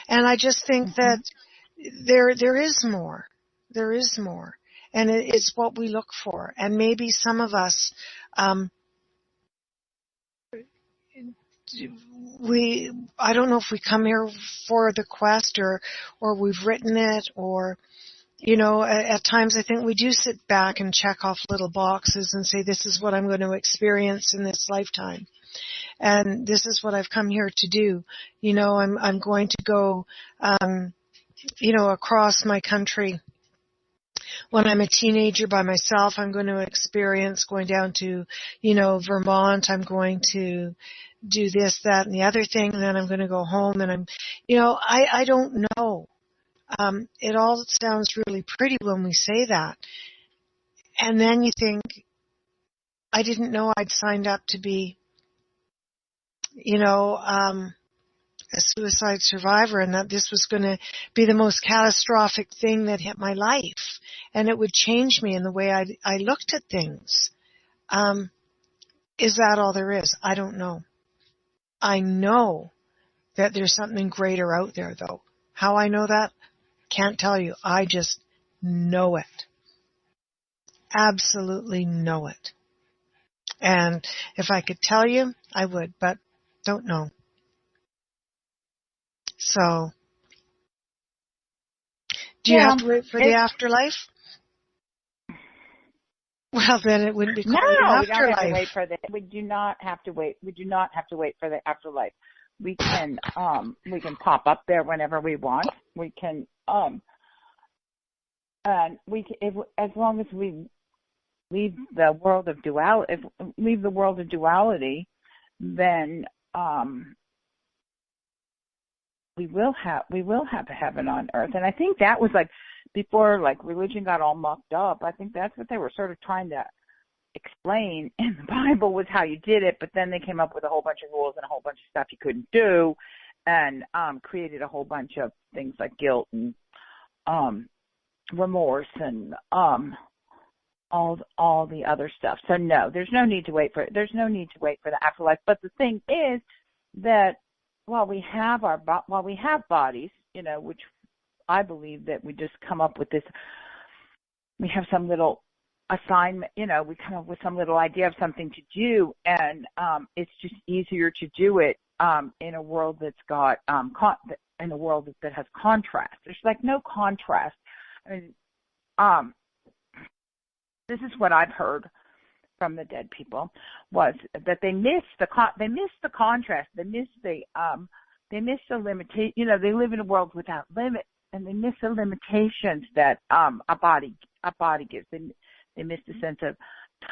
I just think that there is more. There is more. And it is what we look for. And maybe some of us, I don't know if we come here for the quest or we've written it, or, at times I think we do sit back and check off little boxes and say, this is what I'm going to experience in this lifetime. And this is what I've come here to do. I'm going to go, across my country. When I'm a teenager by myself, I'm going to experience going down to, Vermont. I'm going to do this, that, and the other thing. And then I'm going to go home and I don't know. It all sounds really pretty when we say that. And then you think, I didn't know I'd signed up to be, a suicide survivor, and that this was going to be the most catastrophic thing that hit my life, and it would change me in the way I looked at things. Is that all there is? I don't know. I know that there's something greater out there, though. How I know that? Can't tell you. I just know it. Absolutely know it. And if I could tell you, I would, but don't know. So, do you have to wait for the afterlife? Well, then it wouldn't be called an No, we afterlife. don't have to wait for the. We do not have to wait. We do not have to wait for the afterlife. We can pop up there whenever we want. We can and we can, as long as we leave the world of duality, then we will have a heaven on earth. And I think that was like before like religion got all mucked up. I think that's what they were sort of trying to explain in the Bible was how you did it, but then they came up with a whole bunch of rules and a whole bunch of stuff you couldn't do, and created a whole bunch of things like guilt and remorse and all the other stuff. So no, there's no need to wait for the afterlife. But the thing is that while we have bodies, which I believe that we just come up with this, we have some little assignment, we come up with some little idea of something to do, and it's just easier to do it in a world that's got in a world that has contrast. There's like no contrast. I mean, this is what I've heard from the dead people, was that they miss the contrast. They miss the limitation. They live in a world without limit, and they miss the limitations that a body gives. They miss the sense of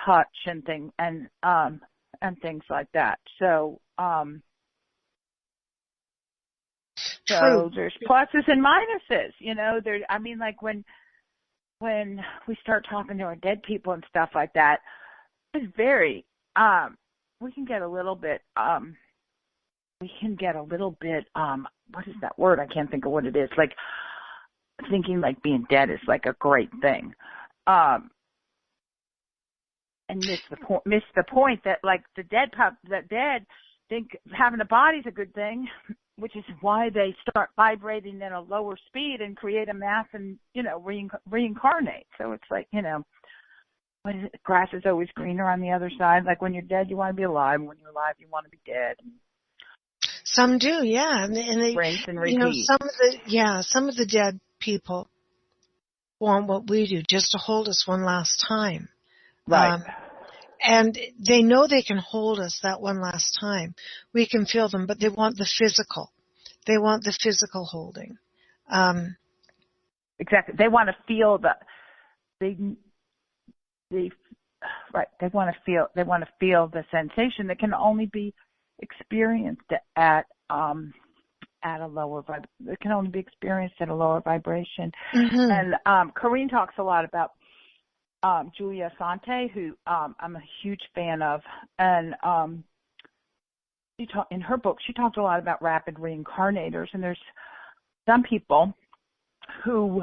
touch and things like that. So so there's pluses and minuses. Like when we start talking to our dead people and stuff like that, it's very we can get a little bit what is that word? I can't think of what it is. Like thinking like being dead is like a great thing. And miss the point that like the dead think having a body's a good thing, which is why they start vibrating at a lower speed and create a mass and reincarnate. So it's like grass is always greener on the other side. Like when you're dead, you want to be alive. When you're alive, you want to be dead. Some do, yeah, and they rinse and repeat. Some of the dead people want what we do, just to hold us one last time. Right. And they know they can hold us that one last time. We can feel them, but they want the physical. They want the physical holding. Exactly. They want to feel they want to feel the sensation that can only be experienced at a lower it can only be experienced at a lower vibration. Mm-hmm. And Corrine talks a lot about Julia Sante, who I'm a huge fan of, and in her book she talked a lot about rapid reincarnators, and there's some people who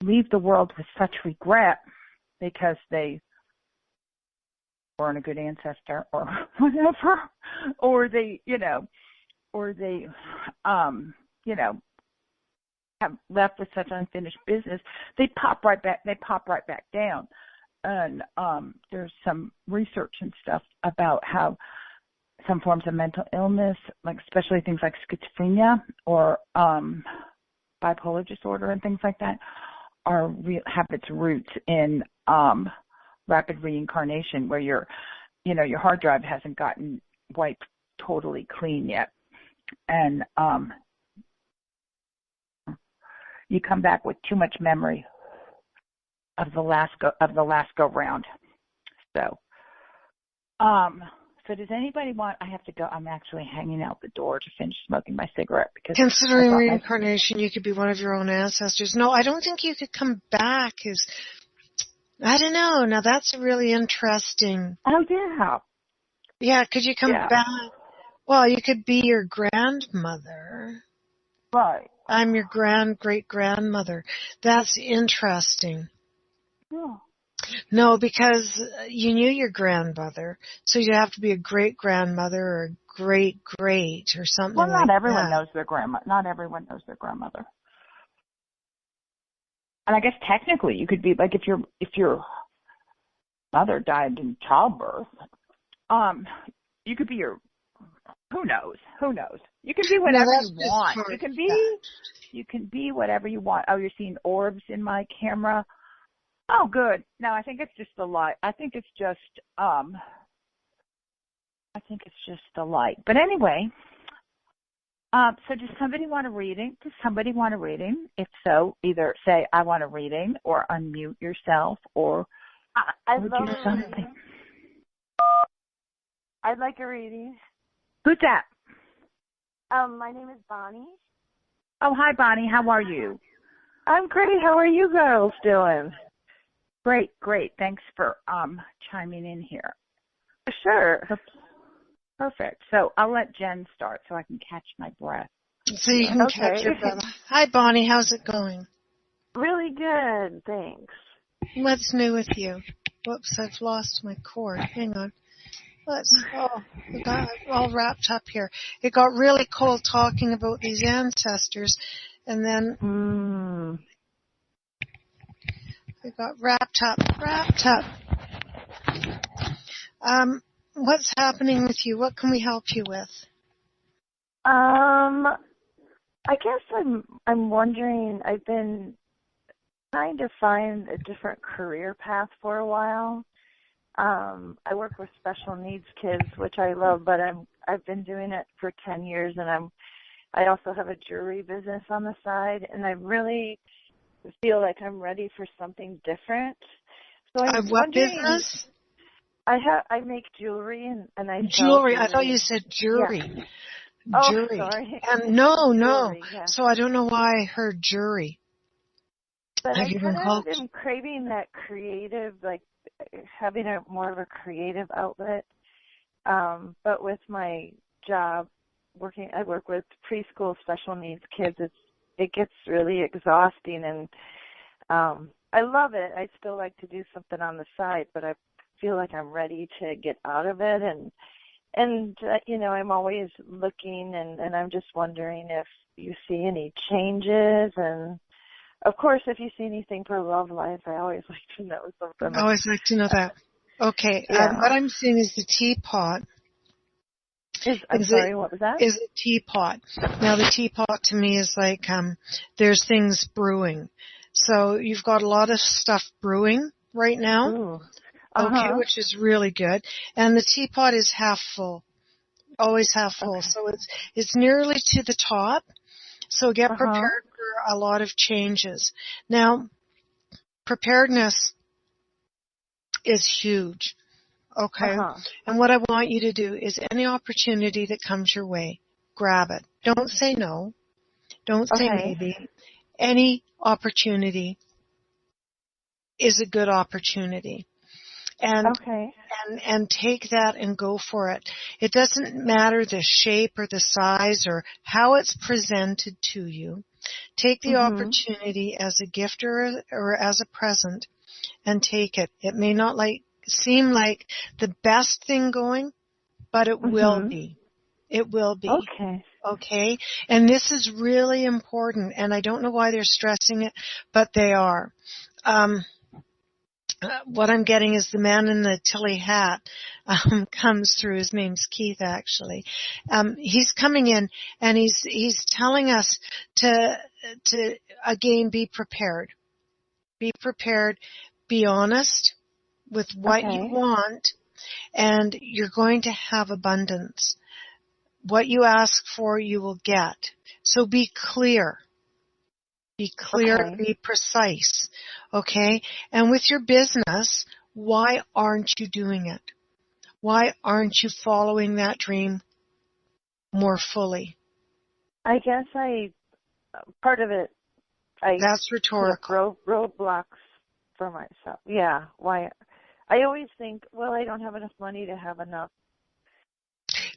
leave the world with such regret because they weren't a good ancestor or whatever, or they have left with such unfinished business, they pop right back down. And there's some research and stuff about how some forms of mental illness, like especially things like schizophrenia or bipolar disorder and things like that, have its roots in rapid reincarnation, where your hard drive hasn't gotten wiped totally clean yet, and you come back with too much memory of the last go round. So does anybody want? I have to go. I'm actually hanging out the door to finish smoking my cigarette because considering reincarnation, you could be one of your own ancestors. No, I don't think you could come back. I don't know. Now that's really interesting. Oh yeah. Yeah, could you come back? Well, you could be your grandmother. Right. I'm your great-grandmother. That's interesting. Yeah. No, because you knew your grandmother, so you'd have to be a great-grandmother or a great-great or something Well, like not everyone that. knows their grandma. Not everyone knows their grandmother. And I guess technically you could be like if your mother died in childbirth, you could be who knows? You can be No, whatever you that's just want. part You of can be whatever you want. Oh, you're seeing orbs in my camera. Oh, good. No, I think it's just the light. I think it's just the light. But anyway, so does somebody want a reading? If so, either say I want a reading or unmute yourself or I'd do love a something. reading. I'd like a reading. Who's that? My name is Bonnie. Oh, hi, Bonnie. How are you? I'm great. How are you girls doing? Great. Thanks for chiming in here. Sure. Perfect. So I'll let Jen start so I can catch my breath. So you can catch your breath. Hi, Bonnie. How's it going? Really good. Thanks. What's new with you? Whoops, I've lost my cord. Hang on. We got all wrapped up here. It got really cold talking about these ancestors, and then we got wrapped up. What's happening with you? What can we help you with? I guess I'm wondering. I've been trying to find a different career path for a while. I work with special needs kids, which I love, but I've been doing it for 10 years, and I also have a jewelry business on the side, and I really feel like I'm ready for something different. So I'm what wondering, business? I make jewelry and I sell jewelry. I thought you said jury. Yeah. Oh, jury. sorry. And no. Jewelry, yeah. So I don't know why I heard jury. But Have I you been kind called? of am craving that creative, like having a more of a creative outlet. But with my job, I work with preschool special needs kids. It gets really exhausting, and I love it. I still like to do something on the side, but I feel like I'm ready to get out of it. And I'm always looking, and I'm just wondering if you see any changes. And of course, if you see anything for love life, I always like to know something. I always like to know that. Okay. Yeah. What I'm seeing is the teapot. Sorry, what was that? Is a teapot. Now the teapot to me is like there's things brewing. So you've got a lot of stuff brewing right now. Ooh. Okay, which is really good. And the teapot is half full. Always half full. Okay. So it's nearly to the top. So get prepared for a lot of changes. Now, preparedness is huge. Okay? And what I want you to do is any opportunity that comes your way, grab it. Don't say no. Don't say maybe. Any opportunity is a good opportunity. And take that and go for it. It doesn't matter the shape or the size or how it's presented to you. Take the opportunity as a gift or as a present and take it. It may not seem like the best thing going, but it will be. It will be. Okay? And this is really important, and I don't know why they're stressing it, but they are. What I'm getting is the man in the Tilly hat comes through. His name's Keith, actually. He's coming in, and he's telling us to again be prepared. Be prepared. Be honest with what you want, and you're going to have abundance. What you ask for, you will get. So be clear. Be clear, be precise, okay? And with your business, why aren't you doing it? Why aren't you following that dream more fully? I guess part of it, that's rhetorical. Roadblocks for myself. Yeah, why? I always think, well, I don't have enough money to have enough.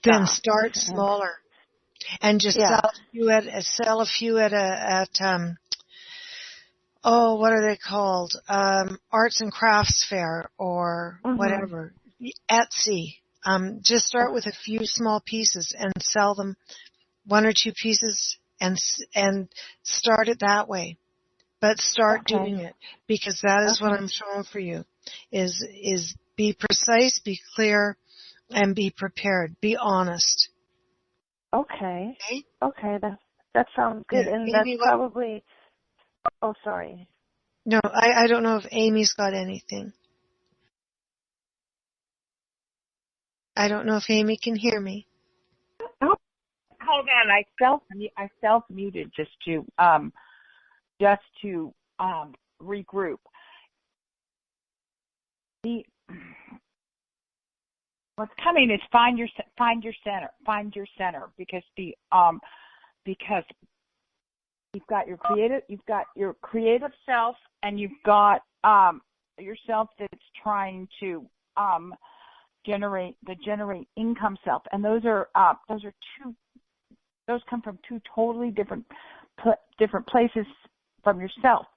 Then start smaller, and just sell a few at oh, what are they called? Arts and crafts fair or Mhm. whatever. Etsy. Just start with a few small pieces and sell them, one or two pieces, and start it that way. But start Okay. doing it, because that is what Okay. I'm showing for you. Is be precise, be clear, and be prepared. Be honest. Okay. Okay? Okay. That sounds good, Yeah. and that's Amy, what? probably. Oh, sorry. No, I don't know if Amy's got anything. I don't know if Amy can hear me. Oh, hold on. I self muted just to regroup. The What's coming is find your center, because because you've got your creative self, and you've got yourself that's trying to generate income self, and those come from two totally different places from yourself.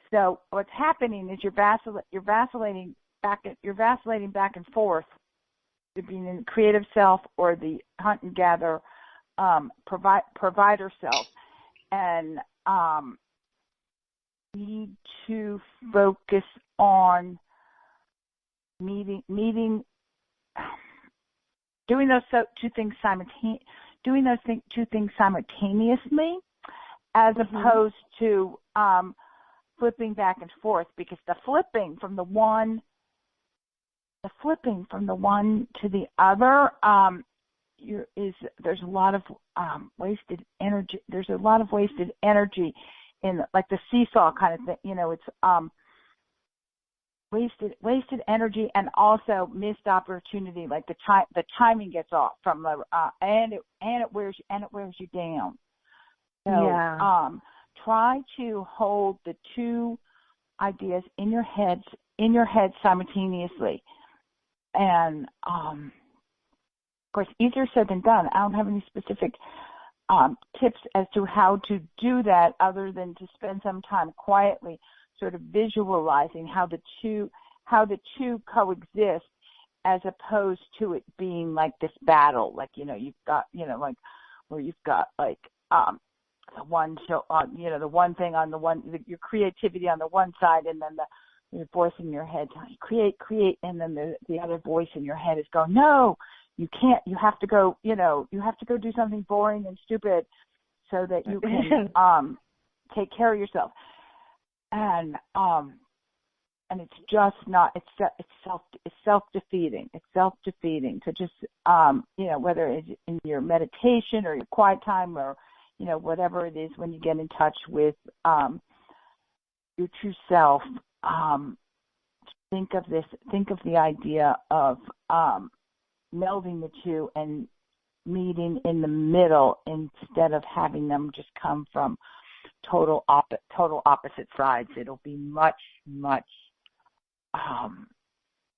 So what's happening is you're vacillating back and forth to being in the creative self or the hunt and gather provider self, and need to focus on doing those two things simultaneously, as opposed to flipping back and forth, because the flipping from the one to the other, there's a lot of wasted energy. There's a lot of wasted energy in, like, the seesaw kind of thing. It's wasted energy, and also missed opportunity. Like the timing gets off from the and it wears you down. So Yeah. try to hold the two ideas in your head simultaneously. And of course, easier said than done. I don't have any specific tips as to how to do that, other than to spend some time quietly, sort of visualizing how the two coexist, as opposed to it being like this battle. Like, you've got, like, where you've got, like, the one the one thing on the one, your creativity on the one side, and then your voice in your head telling you create, and then the other voice in your head is going, no, you can't. You have to go. You have to go do something boring and stupid, so that you can take care of yourself. And it's just not. It's self-defeating. It's self-defeating to just whether it's in your meditation or your quiet time, or whatever it is, when you get in touch with your true self. Think of the idea of melding the two and meeting in the middle, instead of having them just come from total opposite sides. It'll be much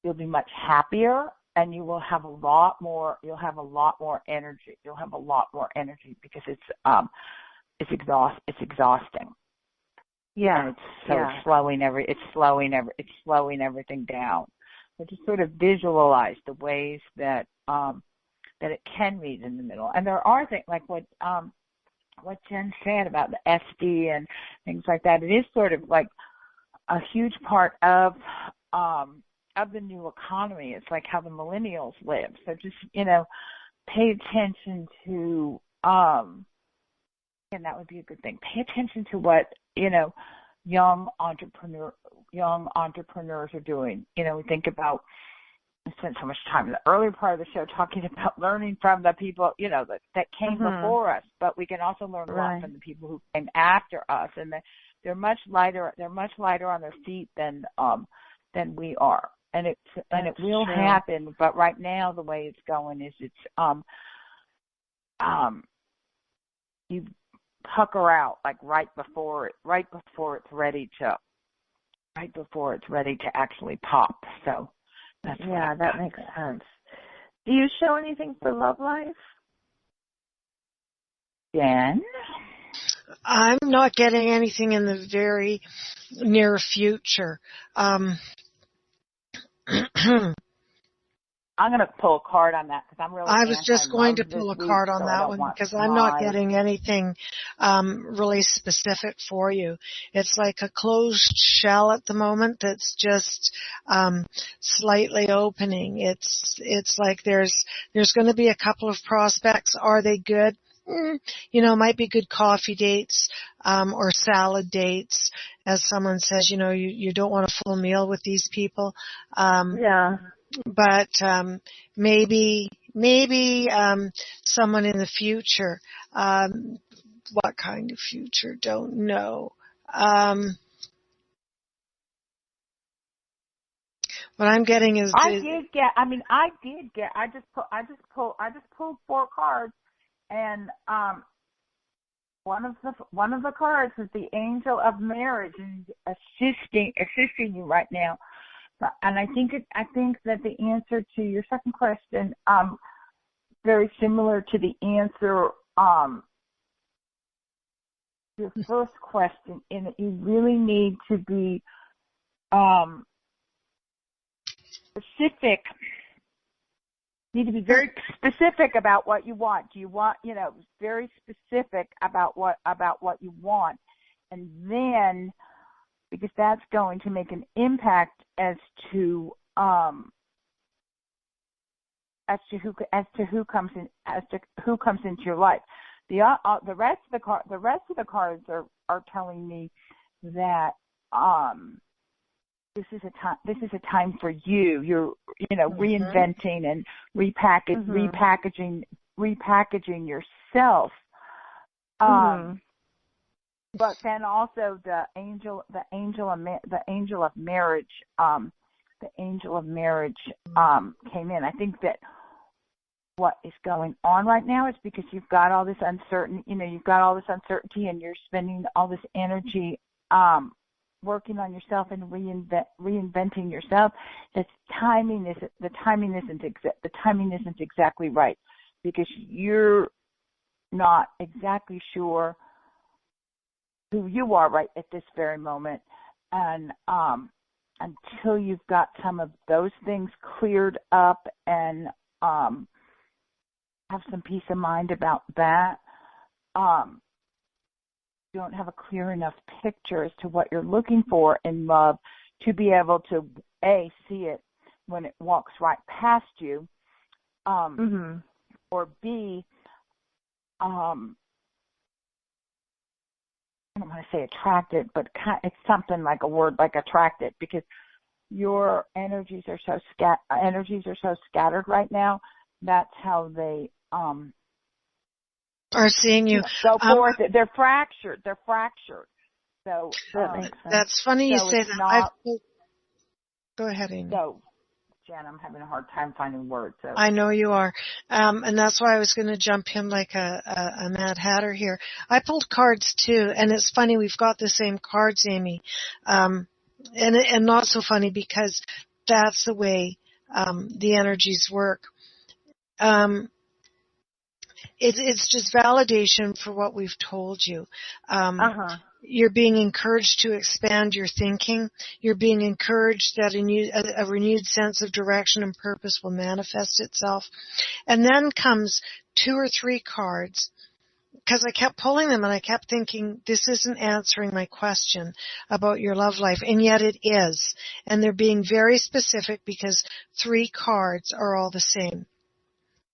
you'll be much happier, and you will have a lot more energy. You'll have a lot more energy, because it's exhausting. Yeah. And it's slowing everything down. So just sort of visualize the ways that it can meet in the middle. And there are things like what Jen said about the SD and things like that. It is sort of like a huge part of the new economy. It's like how the millennials live. So just pay attention to and that would be a good thing. Pay attention to what young entrepreneurs are doing. We think about. I spent so much time in the earlier part of the show talking about learning from the people, that came before us, but we can also learn a lot from the people who came after us, and they're much lighter. They're much lighter on their feet than we are, and it will happen. But right now, the way it's going is it's you pucker out, like right before it's ready to actually pop. So. That makes sense. Do you show anything for love life? Jen? I'm not getting anything in the very near future. I'm going to pull a card on that because I'm really I was just going anti-love to this pull a week, card on so I that don't one want because I'm not my... getting anything really specific for you. It's like a closed shell at the moment that's just slightly opening. It's like there's going to be a couple of prospects. Are they good? Might be good coffee dates or salad dates. As someone says, you don't want a full meal with these people. Yeah. But maybe someone in the future. What kind of future? Don't know. What I'm getting is I just pulled 4 cards, and one of the cards is the angel of marriage and assisting you right now. And I think that the answer to your second question, very similar to the answer your first question, in that you really need to be specific. You need to be very specific about what you want. Do you want, very specific about what you want, and then, because that's going to make an impact as to who comes into your life. The rest of the cards are telling me that this is a time for you. You're reinventing and repackaging yourself. But then also the angel of marriage came in. I think that what is going on right now is because you've got all this uncertainty, and you're spending all this energy working on yourself and reinventing yourself. The timing isn't exactly right, because you're not exactly sure who you are right at this very moment, and until you've got some of those things cleared up and have some peace of mind about that, you don't have a clear enough picture as to what you're looking for in love to be able to A, see it when it walks right past you, or B, I don't want to say attracted, but it's something like a word like attracted, because your energies are so scattered right now. That's how they are seeing you. Go forth. They're fractured. So that makes sense. That's funny you say that. Go ahead, Amy. So, Jen, I'm having a hard time finding words. So. I know you are. And that's why I was going to jump in like a Mad Hatter here. I pulled cards too, and it's funny, we've got the same cards, Amy. And not so funny, because that's the way the energies work. It's just validation for what we've told you. You're being encouraged to expand your thinking. You're being encouraged that a renewed sense of direction and purpose will manifest itself. And then comes 2 or 3 cards, because I kept pulling them and I kept thinking, this isn't answering my question about your love life, and yet it is. And they're being very specific, because 3 cards are all the same.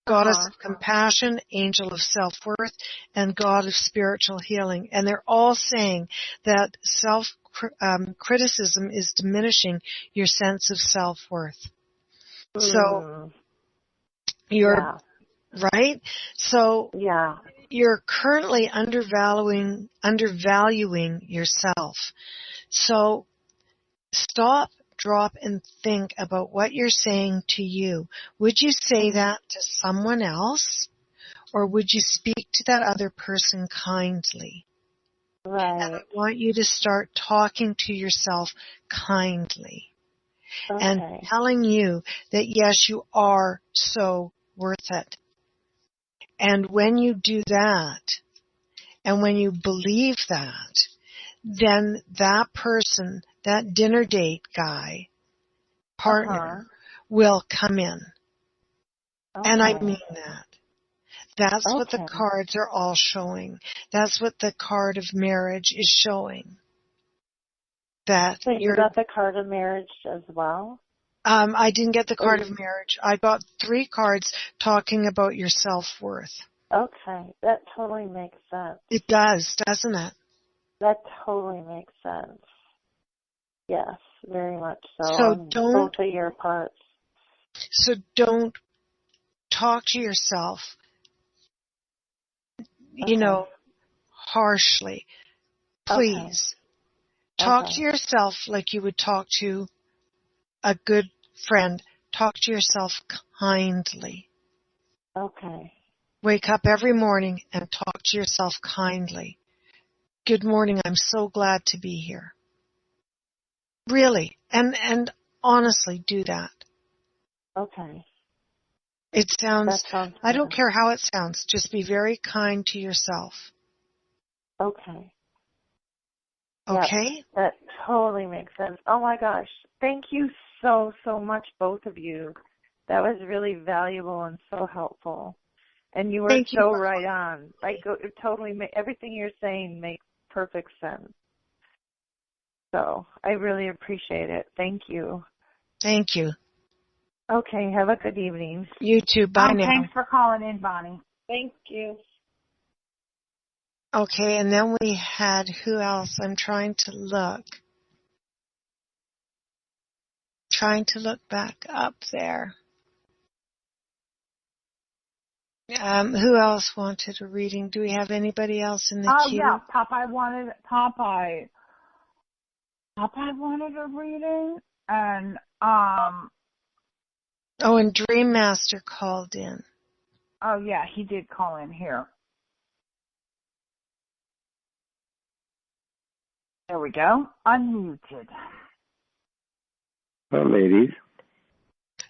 Goddess of compassion, angel of self-worth, and God of spiritual healing. And they're all saying that self-criticism is diminishing your sense of self-worth. So, right? So, you're currently undervaluing yourself. So, stop, drop, and think about what you're saying to you. Would you say that to someone else, or would you speak to that other person kindly? Right. And I want you to start talking to yourself kindly. And telling you that yes, you are so worth it. And when you do that, And when you believe that, then that person, that dinner date guy, partner, will come in. Okay. And I mean that. That's what the Okay. cards are all showing. That's what the card of marriage is showing. That So you got the card of marriage as well? I didn't get the card of marriage. I got 3 cards talking about your self-worth. Okay. That totally makes sense. It does, doesn't it? That totally makes sense. Yes, very much so. So On both of your parts. So don't talk to yourself, harshly. Please. Talk to yourself like you would talk to a good friend. Talk to yourself kindly. Okay. Wake up every morning and talk to yourself kindly. Good morning, I'm so glad to be here. Really. And honestly, do that. Okay. It sounds, I don't good. care how it sounds, just be very kind to yourself. Okay. Okay? Yep, that totally makes sense. Oh my gosh. Thank you so much, both of you. That was really valuable and so helpful. And you were so right on. Like, it totally, everything you're saying makes perfect sense. So I really appreciate it. Thank you. Thank you. Okay, have a good evening. You too. Bye now. Thanks for calling in, Bonnie. Thank you. Okay, and then we had, who else? I'm trying to look back up there. Who else wanted a reading? Do we have anybody else in the queue? Yeah, Popeye wanted a reading, and and Dream Master called in. Oh yeah, he did call in here. There we go. Unmuted. Hello, ladies.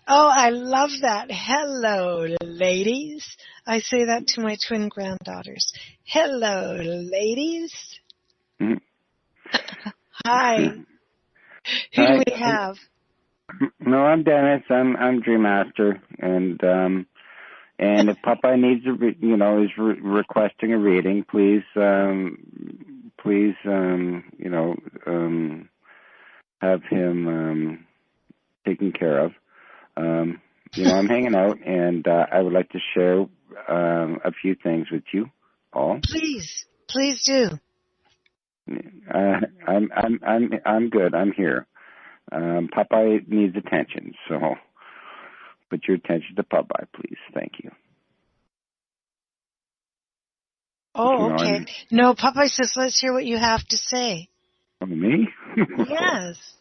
Oh, I love that. Hello, ladies. I say that to my twin granddaughters. Hello, ladies. Mm-hmm. Hi. Who do we have? No, I'm Dennis. I'm Dream Master, and if Popeye needs is requesting a reading, please, have him taken care of. I'm hanging out, and I would like to share a few things with you all. Please do. I'm good. I'm here. Popeye needs attention, so put your attention to Popeye, please. Thank you. Oh, okay. No, Popeye says, let's hear what you have to say. Oh, me? Yes.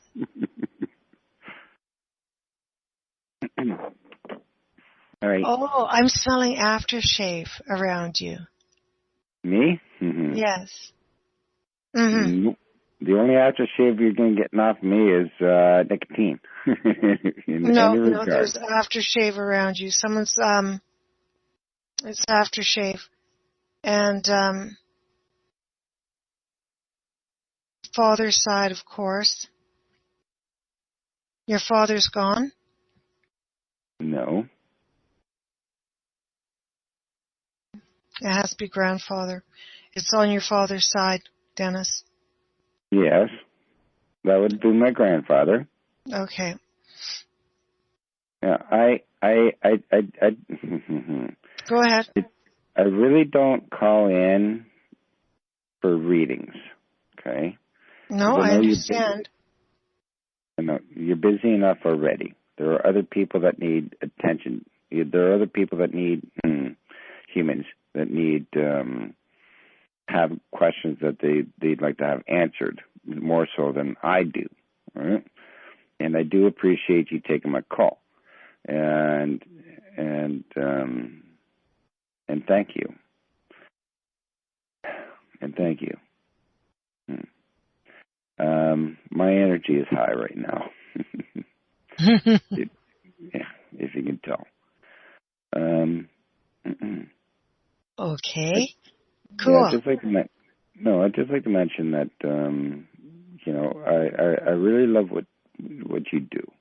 All right. Oh, I'm smelling aftershave around you. Me? Mm-hmm. Yes. Mm-hmm. The only aftershave you're going to get off me is nicotine. No, there's aftershave around you. Someone's, it's aftershave. And, father's side, of course. Your father's gone? No. It has to be grandfather. It's on your father's side, Dennis. Yes. That would be my grandfather. Okay. Yeah, Go ahead. I really don't call in for readings, okay? No, I understand. You're busy enough already. There are other people that need attention. There are other people that need humans that need have questions that they'd like to have answered more so than I do. Right? And I do appreciate you taking my call, and thank you, and thank you. My energy is high right now. If you can tell. Okay. Cool. I'd just like to mention that I really love what you do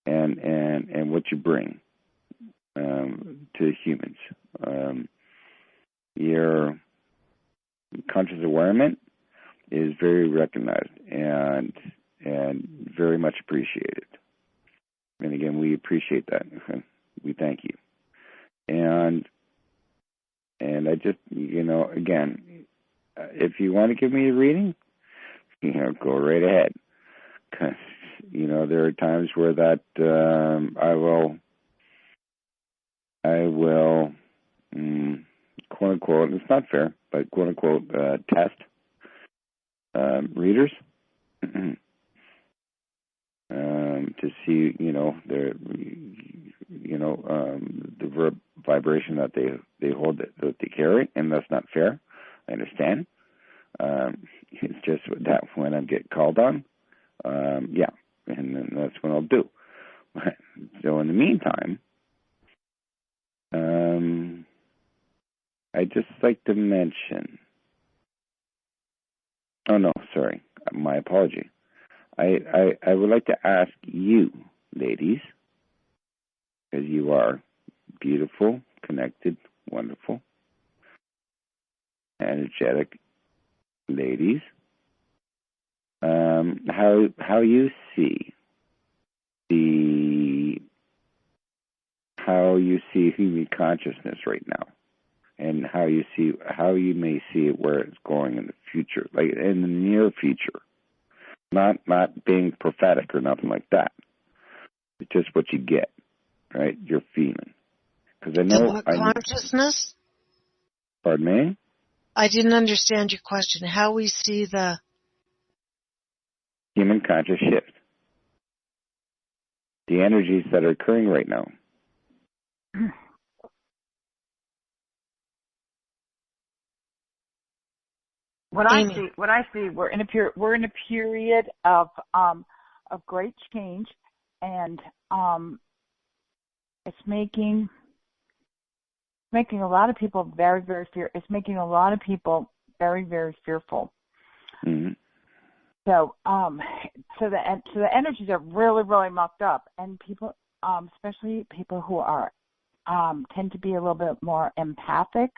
and what you bring to humans. Your conscious awareness is very recognized and very much appreciated. And again, we appreciate that. We thank you. And I just, again, if you want to give me a reading, go right ahead. Because, there are times where that I will, quote unquote, it's not fair, but quote unquote, test readers to see, the vibration that they hold, that they carry, and that's not fair. I understand. It's just that when I get called on, and then that's when I'll do. So in the meantime, I'd just like to mention. Oh no, sorry, my apology. I would like to ask you, ladies, because you are beautiful, connected, wonderful, energetic ladies, how you see human consciousness right now, and how you may see it, where it's going in the future, like in the near future. Not being prophetic or nothing like that. It's just what you get, right? You're feeling. Because I know. Consciousness? Pardon me? I didn't understand your question. How we see the human conscious shift. The energies that are occurring right now. What I see, we're in a period of great change, and it's making a lot of people very, very It's making a lot of people very, very fearful. Mm-hmm. So the energies are really, really mucked up, and people, especially people who are tend to be a little bit more empathic.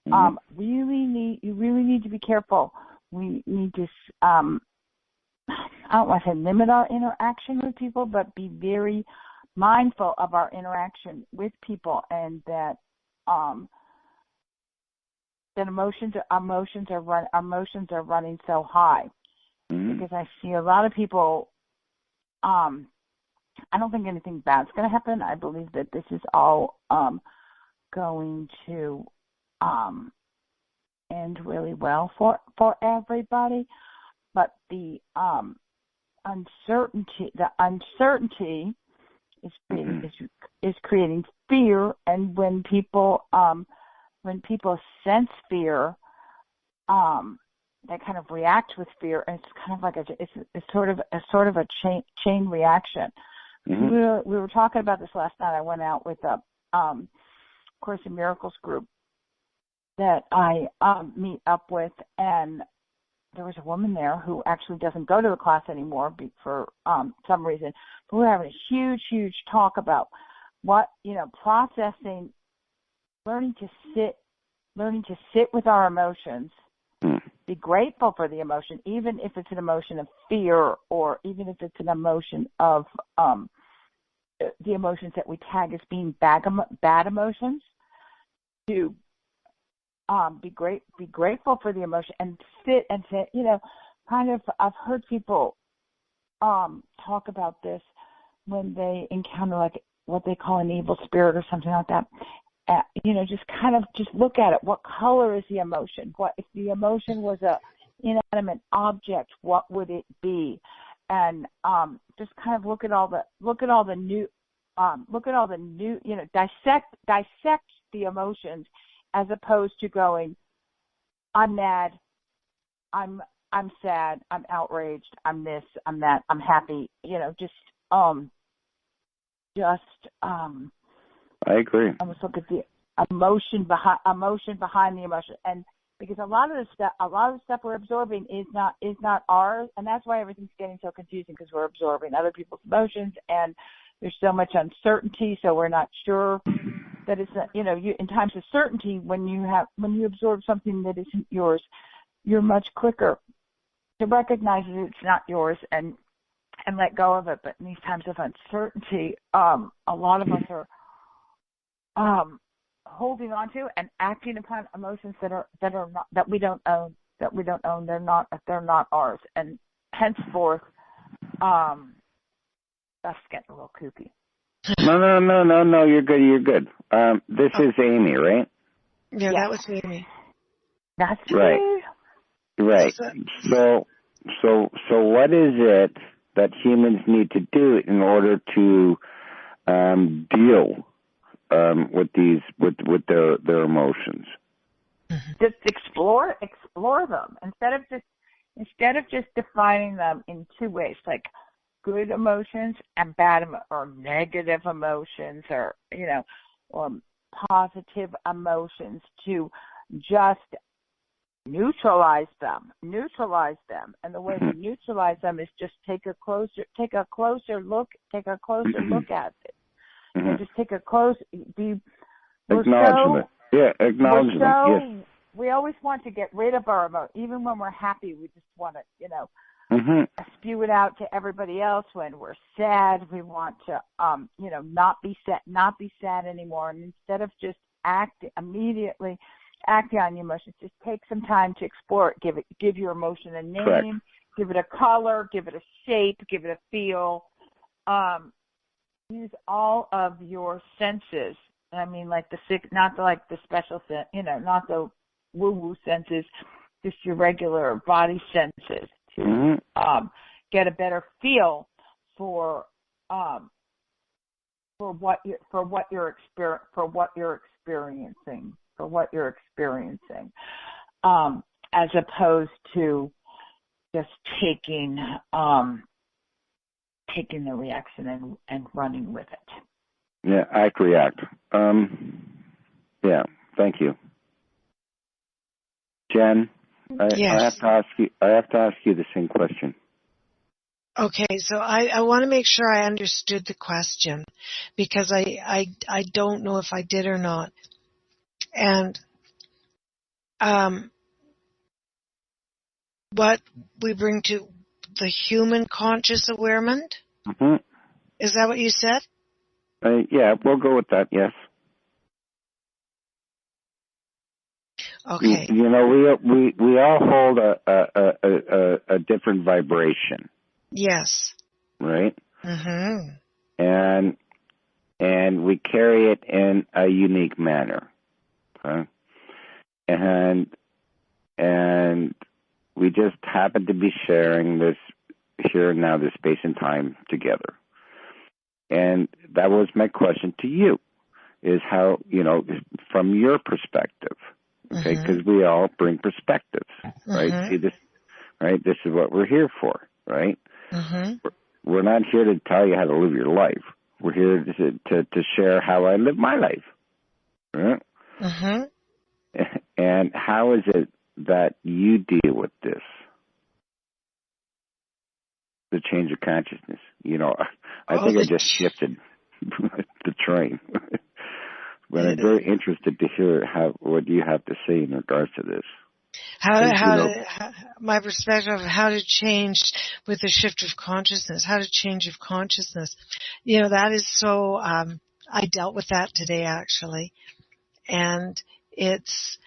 Mm-hmm. You really need to be careful. We need to, I don't want to say limit our interaction with people, but be very mindful of our interaction with people, and that emotions are running so high. Mm-hmm. Because I see a lot of people. I don't think anything bad's going to happen. I believe that this is all going to end really well for everybody, but the uncertainty is creating fear, and when people sense fear, they kind of react with fear, and it's kind of like it's sort of a chain reaction. Mm-hmm. We were talking about this last night. I went out with a Course in Miracles group that I meet up with, and there was a woman there who actually doesn't go to the class anymore for some reason. But we're having a huge talk about what, processing, learning to sit with our emotions, be grateful for the emotion, even if it's an emotion of fear, or even if it's an emotion of the emotions that we tag as being bad emotions, to be grateful for the emotion and sit and say, kind of, I've heard people talk about this when they encounter like what they call an evil spirit or something like that. Just look at it. What color is the emotion? What if the emotion was a inanimate object? What would it be? And just kind of look at all the new, dissect the emotions, as opposed to going, I'm mad, I'm sad, I'm outraged, I'm this, I'm that, I'm happy. I agree. Almost look at the emotion behind the emotion. And because a lot of the stuff we're absorbing is not ours, and that's why everything's getting so confusing, because we're absorbing other people's emotions, and there's so much uncertainty, so we're not sure that it's not, in times of certainty, when you absorb something that isn't yours, you're much quicker to recognize that it's not yours and let go of it. But in these times of uncertainty, a lot of us are holding on to and acting upon emotions that we don't own. They're not ours, and henceforth, that's getting a little kooky. No. You're good. This is Amy, right? Yeah, that was Amy. That's right. Me. Right. So what is it that humans need to do in order to deal with their emotions? Just explore them instead of just defining them in two ways, like good emotions and bad or negative emotions, or or positive emotions, to just neutralize them. And the way to neutralize them is just take a closer look at it. And just take a close acknowledgement. Acknowledgement. Yes. We always want to get rid of our emotion. Even when we're happy, we just want to, spew it out to everybody else. When we're sad, we want to, not be sad anymore. And instead of just immediately acting on your emotions, just take some time to explore it. Give your emotion a name. Correct. Give it a color. Give it a shape. Give it a feel. Use all of your senses. I mean, like not the special sense, not the woo-woo senses, just your regular body senses, to get a better feel for what you're experiencing, as opposed to just taking the reaction and running with it. Yeah, act, react. Yeah, thank you. Jen, Yes. I have to ask you the same question. Okay, so I want to make sure I understood the question, because I don't know if I did or not. And what we bring to the human conscious awareness? Mm-hmm. Is that what you said? Yeah, we'll go with that. Yes. Okay. We all hold a different vibration. Yes. Right. Mm-hmm. And we carry it in a unique manner. Okay. And we just happen to be sharing this here and now, this space and time together. And that was my question to you, is how, from your perspective, okay, because we all bring perspectives, right? See this, right? This is what we're here for, right? We're not here to tell you how to live your life. We're here to share how I live my life, right? And how is it that you deal with this? The change of consciousness. I think I just shifted the train. But I'm very interested to hear what you have to say in regards to this. My perspective of how to change with the shift of consciousness, how to change of consciousness. That is so, I dealt with that today, actually. And it's,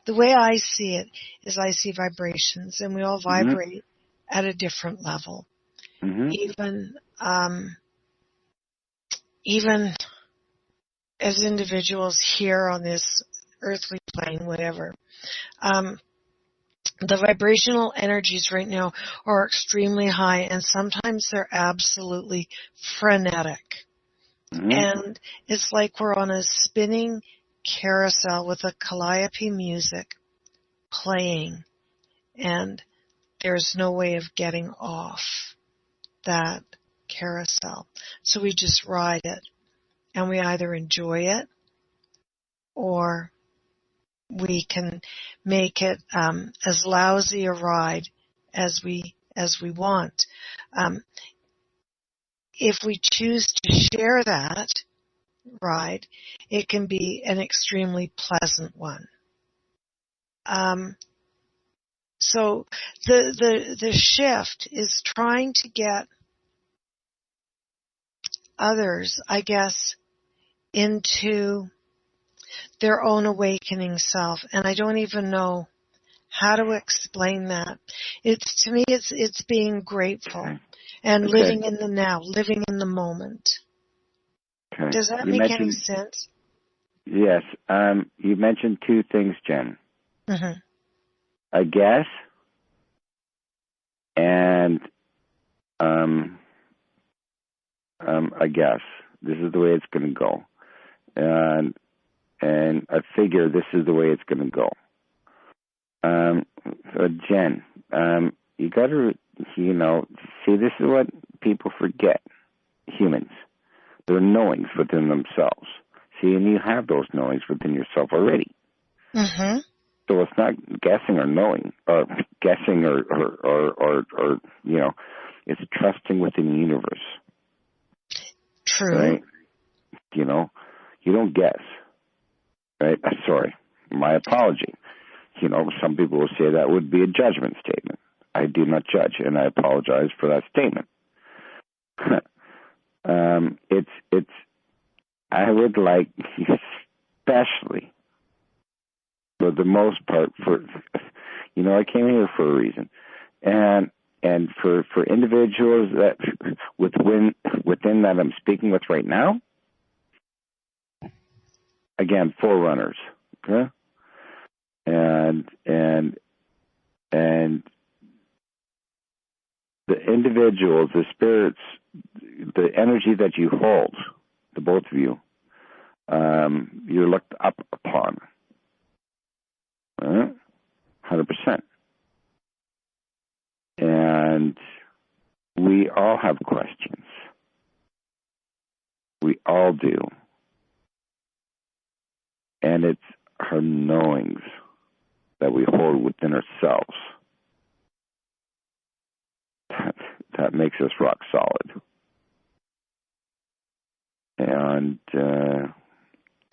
the way I see it is I see vibrations, and we all vibrate at a different level. Even as individuals here on this earthly plane, whatever, the vibrational energies right now are extremely high, and sometimes they're absolutely frenetic. And it's like we're on a spinning carousel with a calliope music playing, and there's no way of getting off that carousel. So we just ride it. and we either enjoy it or we can make it as lousy a ride as we want. If we choose to share that ride, it can be an extremely pleasant one. So the shift is trying to get others, I guess, into their own awakening self, and I don't even know how to explain that. To me, it's being grateful and living in the now, living in the moment. Okay. Does that make any sense? Yes. You mentioned two things, Jen. Mm-hmm. I guess, and I guess this is the way it's going to go, and I figure this is the way it's going to go. So Jen, you got to, see, this is what people forget. Humans, they're knowings within themselves. See, and you have those knowings within yourself already. Mm-hmm. So it's not guessing or knowing, or guessing or it's trusting within the universe. True. Right? You don't guess. Right? Sorry. My apology. Some people will say that would be a judgment statement. I do not judge, and I apologize for that statement. I would like, especially for the most part, I came here for a reason, and for individuals that within that I'm speaking with right now, again, forerunners, okay, and the individuals, the spirits, the energy that you hold, the both of you, you're looked up upon. 100%. And we all have questions. We all do. And it's our knowings that we hold within ourselves that makes us rock solid.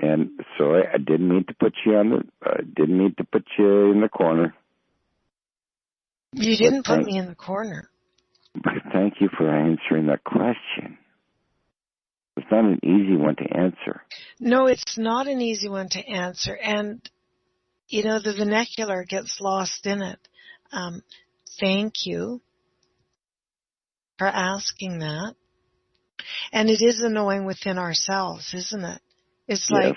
And so I didn't mean to put you in the corner. You didn't put me in the corner. But thank you for answering that question. It's not an easy one to answer. No, it's not an easy one to answer. And, the vernacular gets lost in it. Thank you for asking that. And it is a knowing within ourselves, isn't it? It's like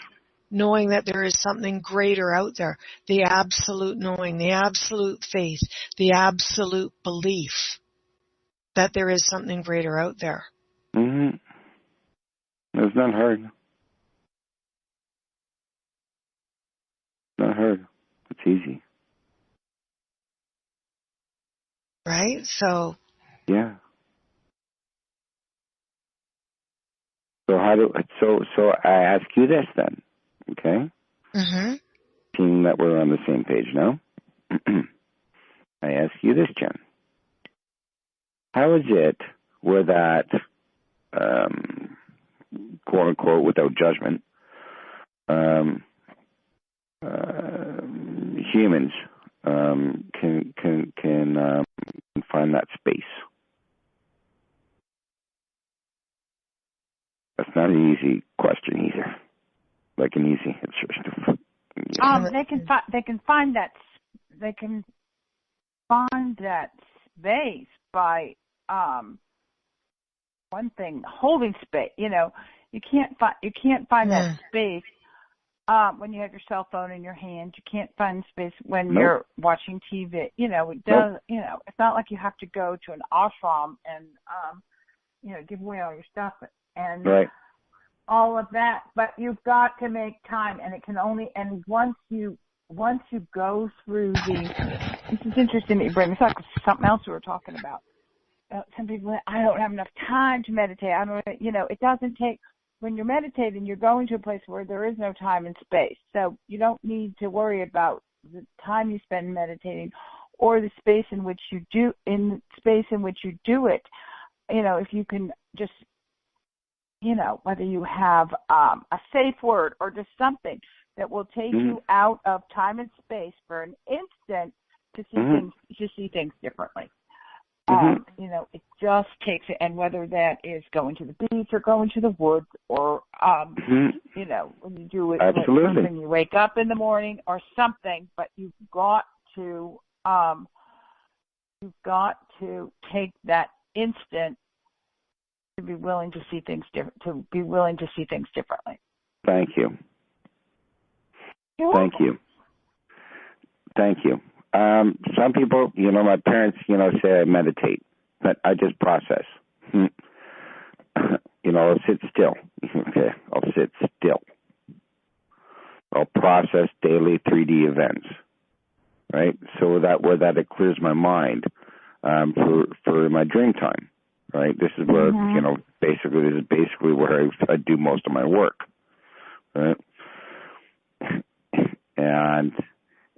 knowing that there is something greater out there. The absolute knowing, the absolute faith, the absolute belief that there is something greater out there. Mm-hmm. It's not hard. Not hard. It's easy. Right? So. Yeah. So so I ask you this then, okay? Mm-hmm. Seeing that we're on the same page now, I ask you this, Jen. How is it where that, quote unquote, without judgment, humans can find that space? That's not an easy question either. Like an easy answer. They can find that space by one thing, holding space. You can't find that space when you have your cell phone in your hand. You can't find space when you're watching TV. It does. It's not like you have to go to an ashram and give away all your stuff and all of that. But you've got to make time, and it can only. And once you go through this is interesting that you bring this up because something else we were talking about. Some people, I don't have enough time to meditate. It doesn't take. when you're meditating, you're going to a place where there is no time and space. So you don't need to worry about the time you spend meditating or the space in which you do it. If you can just, whether you have a safe word or just something that will take you out of time and space for an instant to see things differently. It just takes it, and whether that is going to the beach or going to the woods or, when you do it, when you wake up in the morning or something, but you've got to take that instant to be willing to see things differently. Thank you. Thank you. Thank you. Some people, my parents, say I meditate, but I just process. I'll sit still. Okay, I'll sit still. I'll process daily 3D events, right? So that it clears my mind for my dream time, right? This is where this is basically where I do most of my work, right?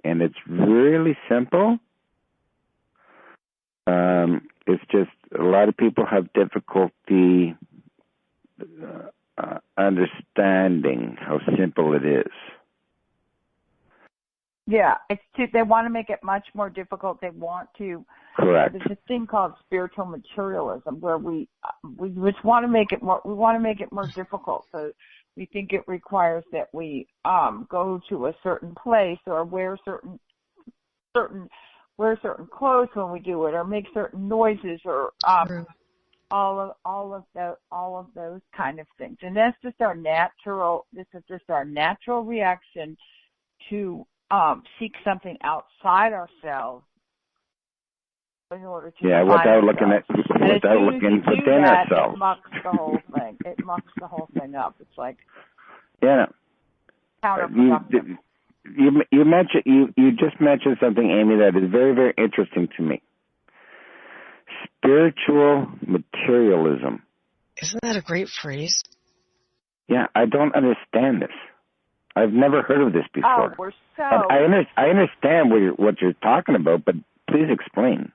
And it's really simple. It's just a lot of people have difficulty understanding how simple it is. Yeah, they want to make it much more difficult. They want to. Correct. There's a thing called spiritual materialism where we just want to make it more. We want to make it more difficult. So we think it requires that we go to a certain place or wear certain clothes when we do it, or make certain noises, or all of those kind of things. And that's just our natural. This is just our natural reaction to seek something outside ourselves in order to without looking within ourselves. It mucks the whole thing. It mucks the whole thing up. It's like counterproductive. You just mentioned something, Amy, that is very, very interesting to me. Spiritual materialism. Isn't that a great phrase? Yeah, I don't understand this. I've never heard of this before. Oh, I understand what you're talking about, but please explain.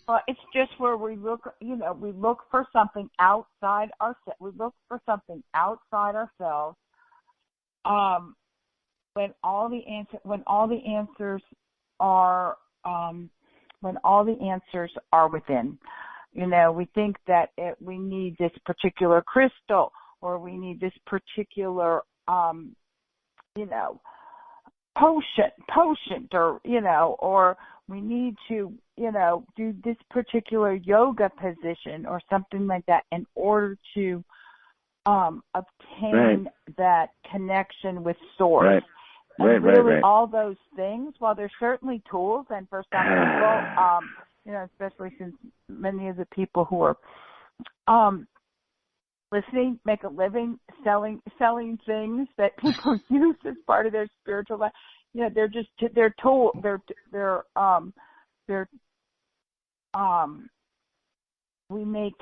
Well, it's just where we look for something outside ourselves. We look for something outside ourselves. When all the answers are within. We think that we need this particular crystal, or we need this particular potion, or we need to do this particular yoga position or something like that in order to obtain that connection with Source. Right. And really, all those things, while they're certainly tools, and for some people, especially since many of the people who are listening make a living selling things that people use as part of their spiritual life. They're told we make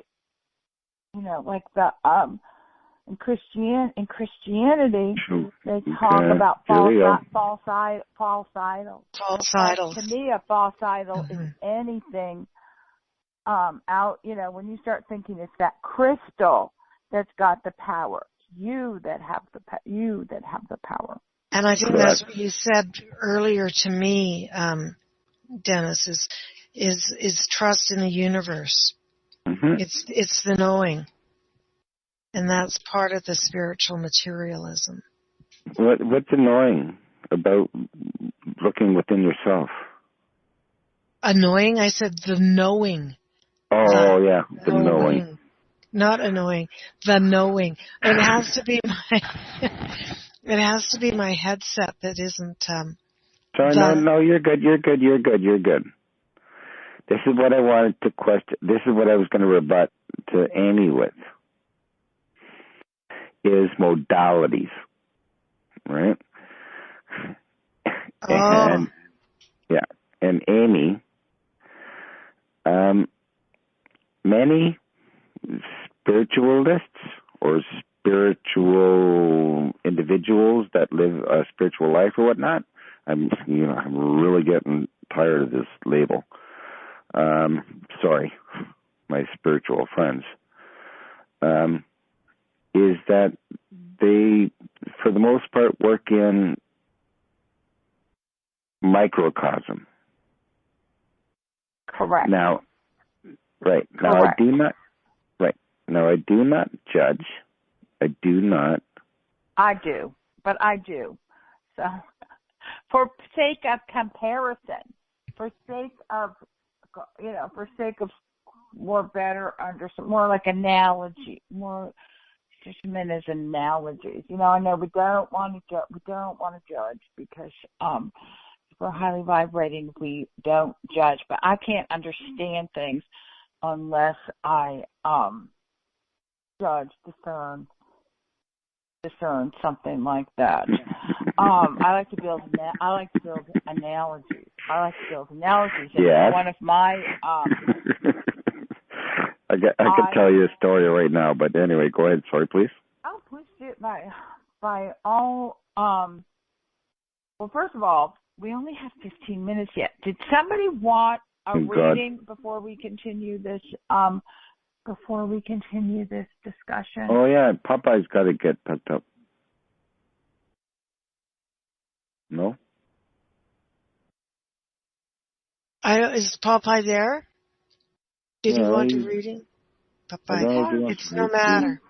like the in Christianity they talk about false idols. To me, a false idol is anything out. When you start thinking it's that crystal that's got the power. You that have the power. And I think that's what you said earlier to me, Dennis, is trust in the universe. Mm-hmm. It's the knowing. And that's part of the spiritual materialism. What's annoying about looking within yourself? Annoying? I said the knowing. The knowing. Not annoying. The knowing. It has to be my headset that isn't. Sorry, no, you're good. This is what I wanted to question. This is what I was going to rebut to Amy with. Is modalities, right? And Amy, many spiritualists or spiritual individuals that live a spiritual life or whatnot. I'm really getting tired of this label. Sorry, my spiritual friends. Is that they, for the most part, work in microcosm. Correct. Now, right. Now, Correct. I do not judge. I do not. I do, but I do. So, for sake of comparison, for sake of more better more like analogy, more just meant as analogies. I know we don't want to judge because we're highly vibrating. We don't judge, but I can't understand things unless I judge, discern something like that. I like to build analogies. Yes. One of my I could tell you a story right now, but anyway, go ahead. Sorry, please. Oh, please do it by all. Well, first of all, we only have 15 minutes yet. Did somebody want a reading before we continue this? Before we continue this discussion? Oh yeah, Popeye's got to get picked up. No. Is Popeye there? Did he want a reading? Popeye, it's no matter.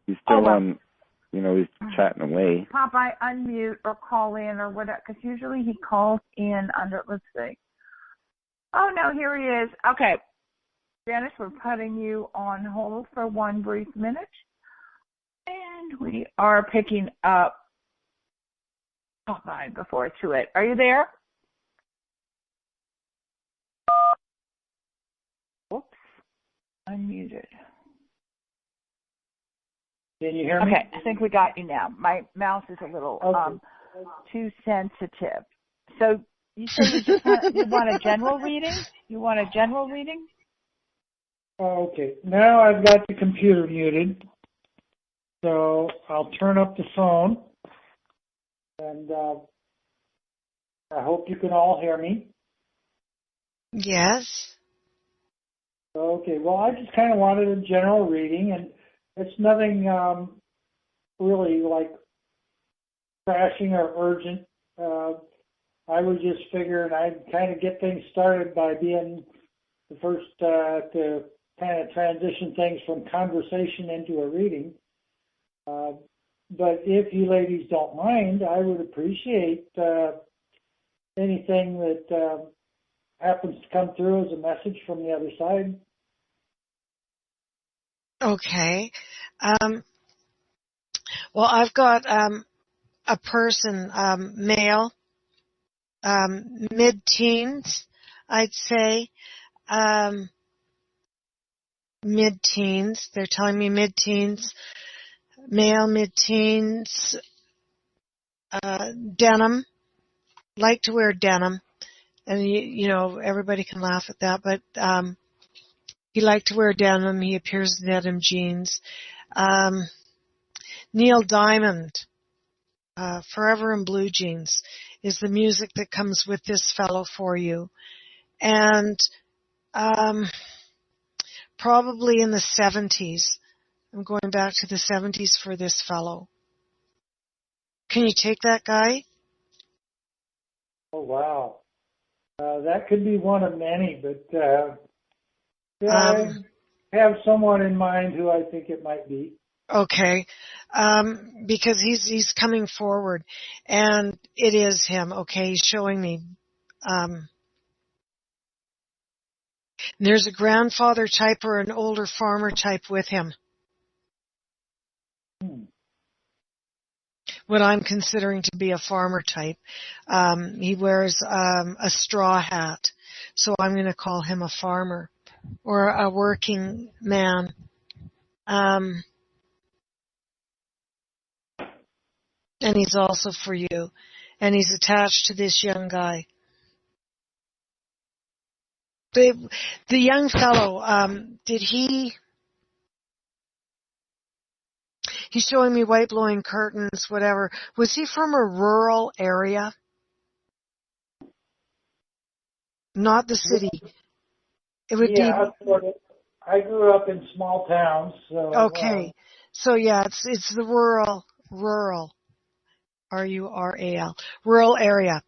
He's still on, he's chatting away. Popeye, unmute or call in or whatever, because usually he calls in under, let's see. Oh, no, here he is. Okay. Janice, we're putting you on hold for one brief minute. And we are picking up Popeye before to it. Are you there? Oops. Unmuted. Can you hear me? Okay, I think we got you now. My mouse is a little too sensitive. So you said you want a general reading? You want a general reading? Okay. Now I've got the computer muted, so I'll turn up the phone, and I hope you can all hear me. Yes. Okay. Well, I just kind of wanted a general reading, and it's nothing really like crashing or urgent. I was just figuring I'd kind of get things started by being the first to kind of transition things from conversation into a reading. But if you ladies don't mind, I would appreciate anything that happens to come through as a message from the other side. Okay. Well, I've got a person, male, mid-teens, I'd say. Mid-teens. They're telling me mid-teens. Male, mid-teens. Denim. Like to wear denim. And, everybody can laugh at that, but he liked to wear denim. He appears in denim jeans. Neil Diamond, Forever in Blue Jeans, is the music that comes with this fellow for you. And probably in the 70s. I'm going back to the 70s for this fellow. Can you take that guy? Oh, wow. That could be one of many, but I have someone in mind who I think it might be. Okay. Because he's coming forward, and it is him. Okay, he's showing me. There's a grandfather type or an older farmer type with him. What I'm considering to be a farmer type. He wears a straw hat, so I'm going to call him a farmer or a working man. And he's also for you. And he's attached to this young guy. The young fellow, did he He's showing me white blowing curtains, whatever. Was he from a rural area? Not the city. It would Yeah, I grew up in small towns, so. okay. So yeah, it's the rural, rural, rural area.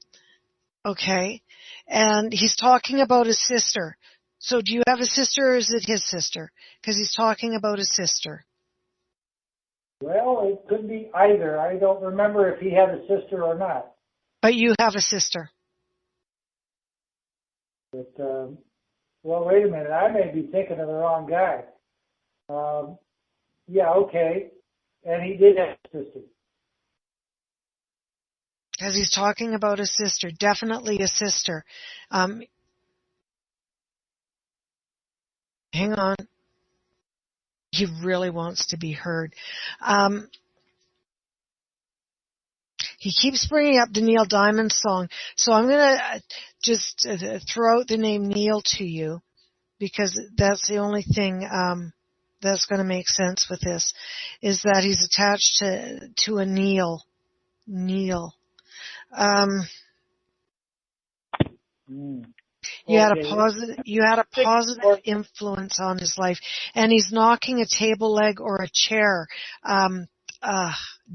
Okay. And he's talking about his sister. So do you have a sister or is it his sister? Because he's talking about his sister. Well, it could be either. I don't remember if he had a sister or not. But you have a sister. But, well, wait a minute. I may be thinking of the wrong guy. Yeah, okay. And he did have a sister. Because he's talking about a sister. Definitely a sister. Hang on. He really wants to be heard. He keeps bringing up the Neil Diamond song. So I'm going to just throw out the name Neil to you because that's the only thing that's going to make sense with this is that he's attached to a Neil. Neil. You had a positive influence on his life, and he's knocking a table leg or a chair,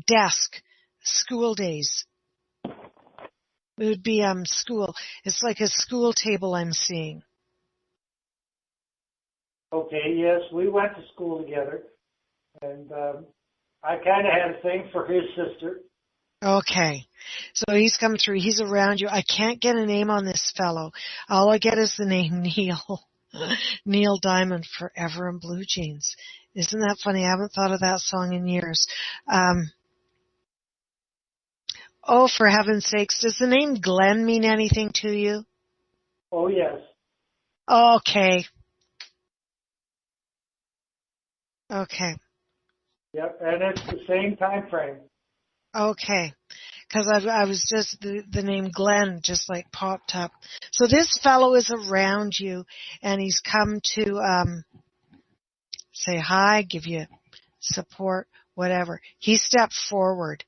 desk, school days. It would be school. It's like a school table I'm seeing. Okay, yes, we went to school together, and I kind of had a thing for his sister. Okay. So he's come through. He's around you. I can't get a name on this fellow. All I get is the name Neil. Neil Diamond, Forever in Blue Jeans. Isn't that funny? I haven't thought of that song in years. Oh, for heaven's sakes, does the name Glenn mean anything to you? Oh, yes. Okay. Okay. Yep, and it's the same time frame. Okay. Because I was just, the name Glenn just like popped up. So this fellow is around you and he's come to say hi, give you support, whatever. He stepped forward.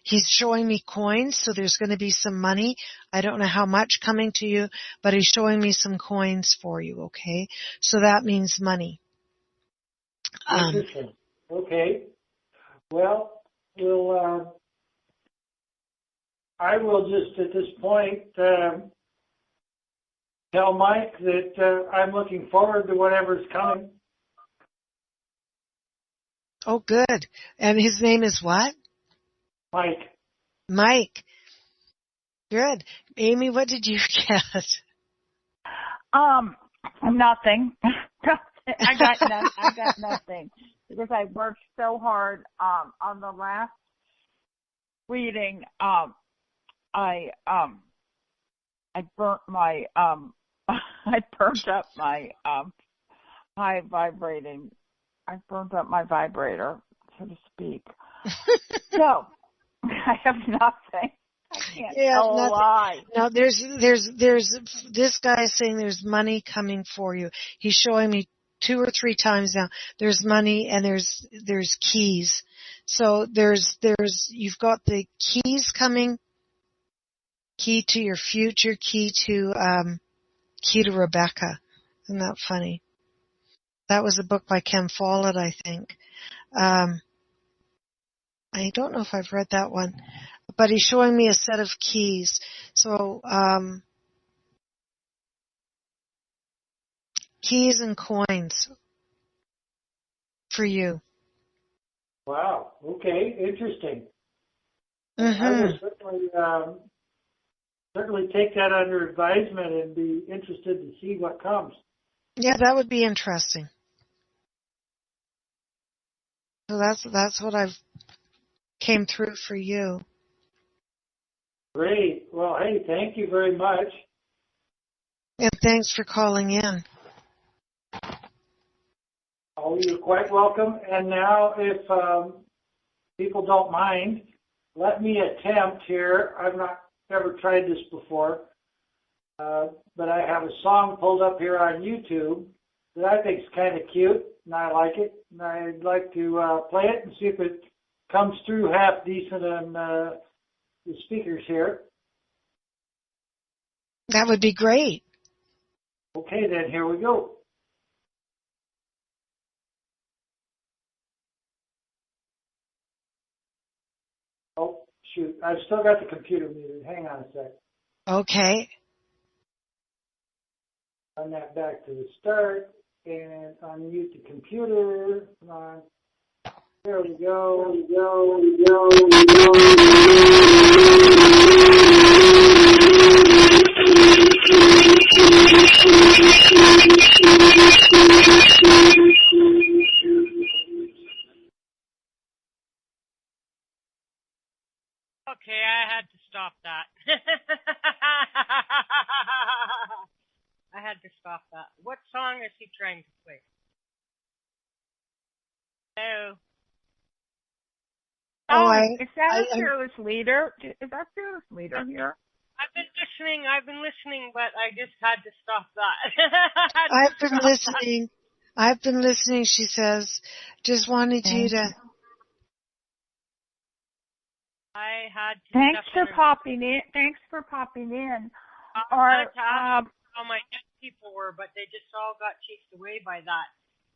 He's showing me coins, so there's going to be some money. I don't know how much coming to you, but he's showing me some coins for you, okay? So that means money. Interesting. Okay. Well, I will just at this point tell Mike that I'm looking forward to whatever's coming. Oh, good. And his name is what? Mike. Mike. Good. Amy, what did you get? Nothing. I got nothing because I worked so hard on the last reading. I burnt my I burnt up my high vibrating. I burnt up my vibrator, so to speak. So I have nothing. I can't tell a lie. No, there's this guy is saying there's money coming for you. He's showing me 2 or 3 times now. There's money and there's keys. So you've got the keys coming, key to your future, key to Rebecca. Isn't that funny? That was a book by Ken Follett, I think. I don't know if I've read that one, but he's showing me a set of keys. So, keys and coins for you. Wow. Okay. Interesting. Mm-hmm. I will certainly take that under advisement and be interested to see what comes. Yeah, that would be interesting. So that's what I've came through for you. Great. Well, hey, thank you very much. And thanks for calling in. Oh, you're quite welcome. And now, if people don't mind, let me attempt here. I've never tried this before, but I have a song pulled up here on YouTube that I think is kind of cute. and I like it. And I'd like to play it and see if it comes through half decent on the speakers here. That would be great. Okay, then here we go. Oh, shoot. I've still got the computer muted. Hang on a sec. Okay. Run that back to the start and unmute the computer. Come on. There we go. Okay, I had to stop that. I had to stop that. What song is he trying to play? Hello? Is that a Fearless Leader? Is that Fearless Leader here? I've been listening, but I just had to stop that. I've been listening, she says. Just wanted you to... I had to Thanks for popping in. I wanted to ask how my dead people were, but they just all got chased away by that.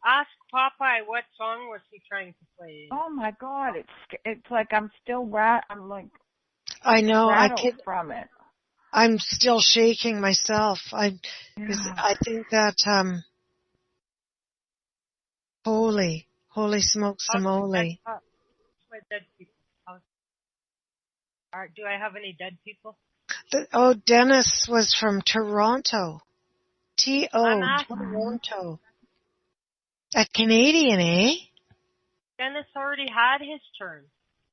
Ask Popeye what song was he trying to play. Oh my God! It's like I'm still I'm like. I know. Rattled from it. I'm still shaking myself. I think that holy smokes and moly. My dead people. Do I have any dead people? Dennis was from Toronto. Toronto. A Canadian, eh? Dennis already had his turn.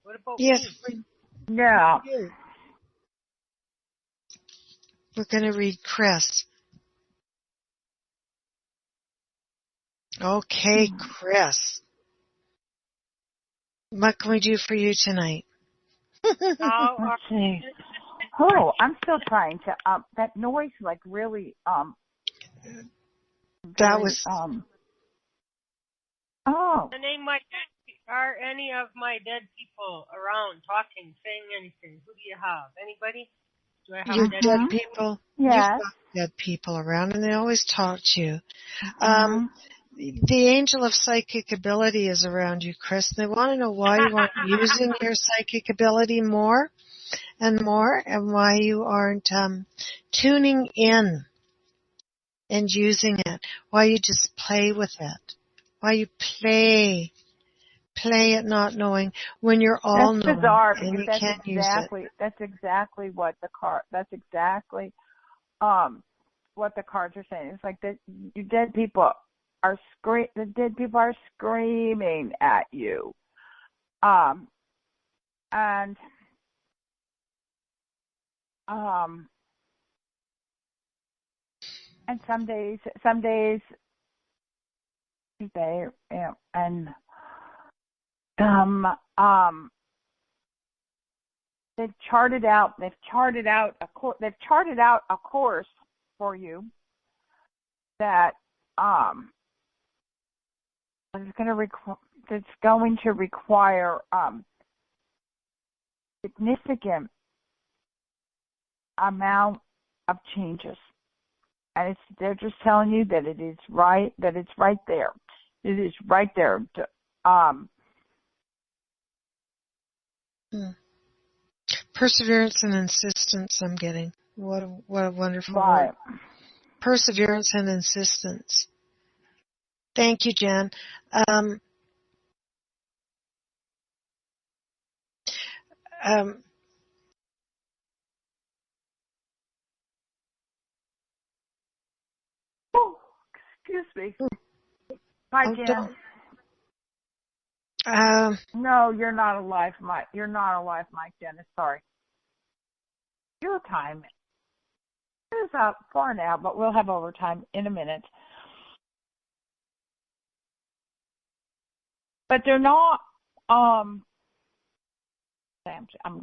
What about me? No. We're going to read Chris. Okay, Chris. What can we do for you tonight? Let's see. Oh, I'm still trying to. That noise, like really. That was. Oh. Are any of my dead people around, talking, saying anything? Who do you have? Anybody? Do I have dead people? Yes. You've got dead people around, and they always talk to you. The angel of psychic ability is around you, Chris. They want to know why you aren't using your psychic ability more, and why you aren't tuning in and using it. Why you just play with it. Why you play it not knowing when you're all knowing. That's bizarre, and you because can't use it. That's exactly what the cards are saying. It's like that your dead people are screaming at you. And some days they and they've charted out a course for you that is going to require significant amount of changes. And they're just telling you that it's right there. It is right there. Perseverance and insistence, I'm getting. What a wonderful right. word. Perseverance and insistence. Thank you, Jan. Excuse me. Hi, Jan. No, you're not alive, Mike. You're not alive, Mike Dennis. Sorry. Your time is up far now, but we'll have overtime in a minute. But they're not. I'm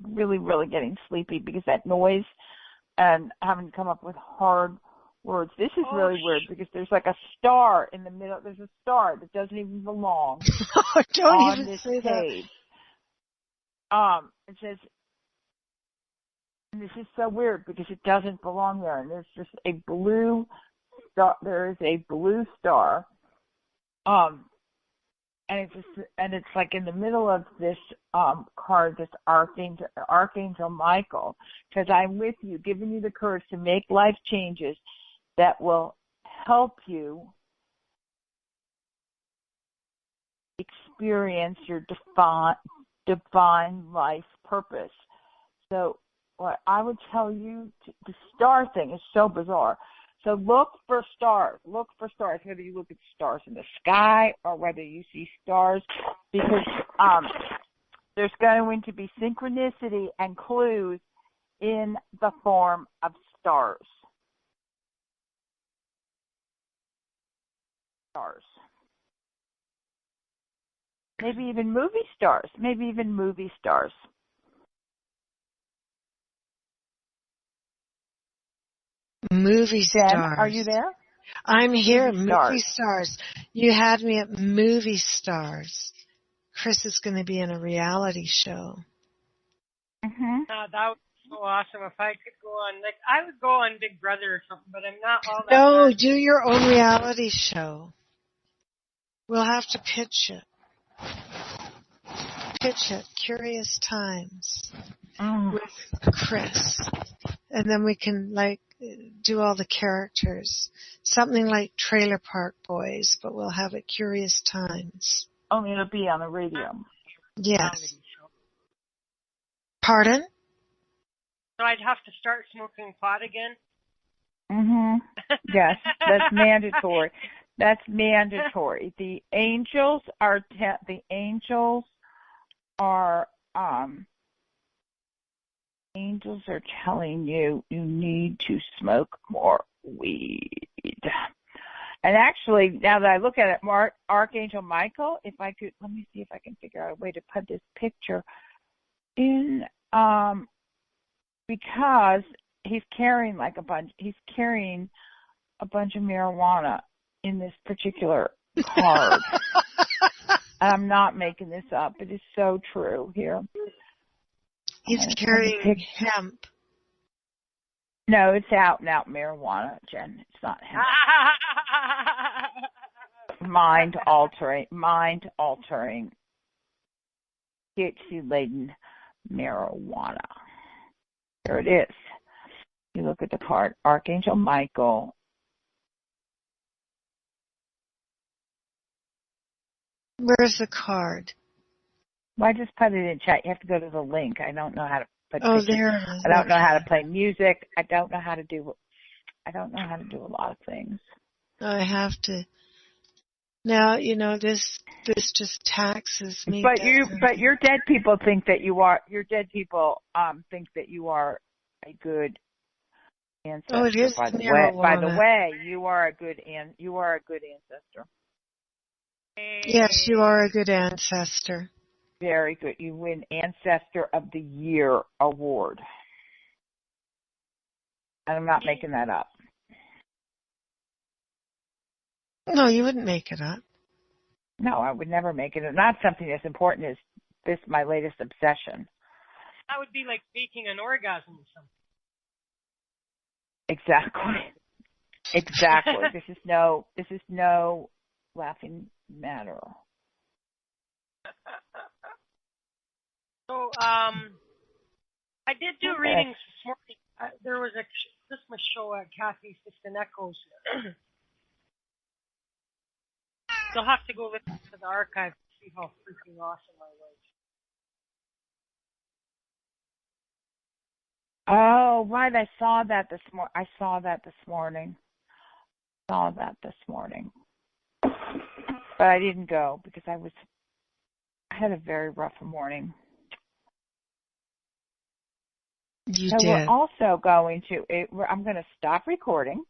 really, really getting sleepy because that noise and having to come up with hard words. This is really weird because there's like a star in the middle. There's a star that doesn't even belong Don't on even this say page. It says, and this is so weird because it doesn't belong there. And there's just a blue star. There is a blue star. And it's like in the middle of this card, this Archangel Michael, because I'm with you, giving you the courage to make life changes that will help you experience your divine life purpose. So what I would tell you, the star thing is so bizarre. So look for stars. Look for stars, whether you look at stars in the sky or whether you see stars, because there's going to be synchronicity and clues in the form of stars. Stars. Maybe even movie stars. Movie Jen, stars. are you there? I'm here. Movie stars. You had me at movie stars. Chris is going to be in a reality show. Mm-hmm. That would be so awesome if I could go on. Like, I would go on Big Brother or something, but I'm not all that. No, bad. do your own reality show. We'll have to pitch it. Curious Times with Chris. And then we can, do all the characters. Something like Trailer Park Boys, but we'll have it Curious Times. Only it'll be on the radio. Yes. Pardon? So I'd have to start smoking pot again? Mm-hmm. Yes, that's mandatory. The angels are telling you need to smoke more weed. And actually, now that I look at it, Archangel Michael, if I could, let me see if I can figure out a way to put this picture in, because he's carrying a bunch of marijuana in this particular card. And I'm not making this up. It is so true here. He's carrying hemp. No, it's out and out marijuana, Jen. It's not hemp. Mind altering, THC-laden marijuana. There it is. You look at the card, Archangel Michael. Where's the card? Well, I just put it in chat. You have to go to the link. I don't know how to put pictures. There it is. I don't know how to play music. I don't know how to do a lot of things. I have to. Now, this just taxes me. But your dead people think that you are. Your dead people think that you are a good ancestor. Oh, it is by the way, you are a good ancestor. Yes, you are a good ancestor. Very good. You win Ancestor of the Year award. And I'm not making that up. No, you wouldn't make it up. No, I would never make it. Not something as important as this, my latest obsession. That would be like faking an orgasm or something. Exactly. This is no laughing matter. So, I did do readings this morning. There was a Christmas show at Kathy's Distant Echoes. You'll have to go listen to the archive to see how freaking awesome I was. Oh, right. I saw that this morning. But I didn't go because I had a very rough morning. You so did. We're also going to. I'm going to stop recording.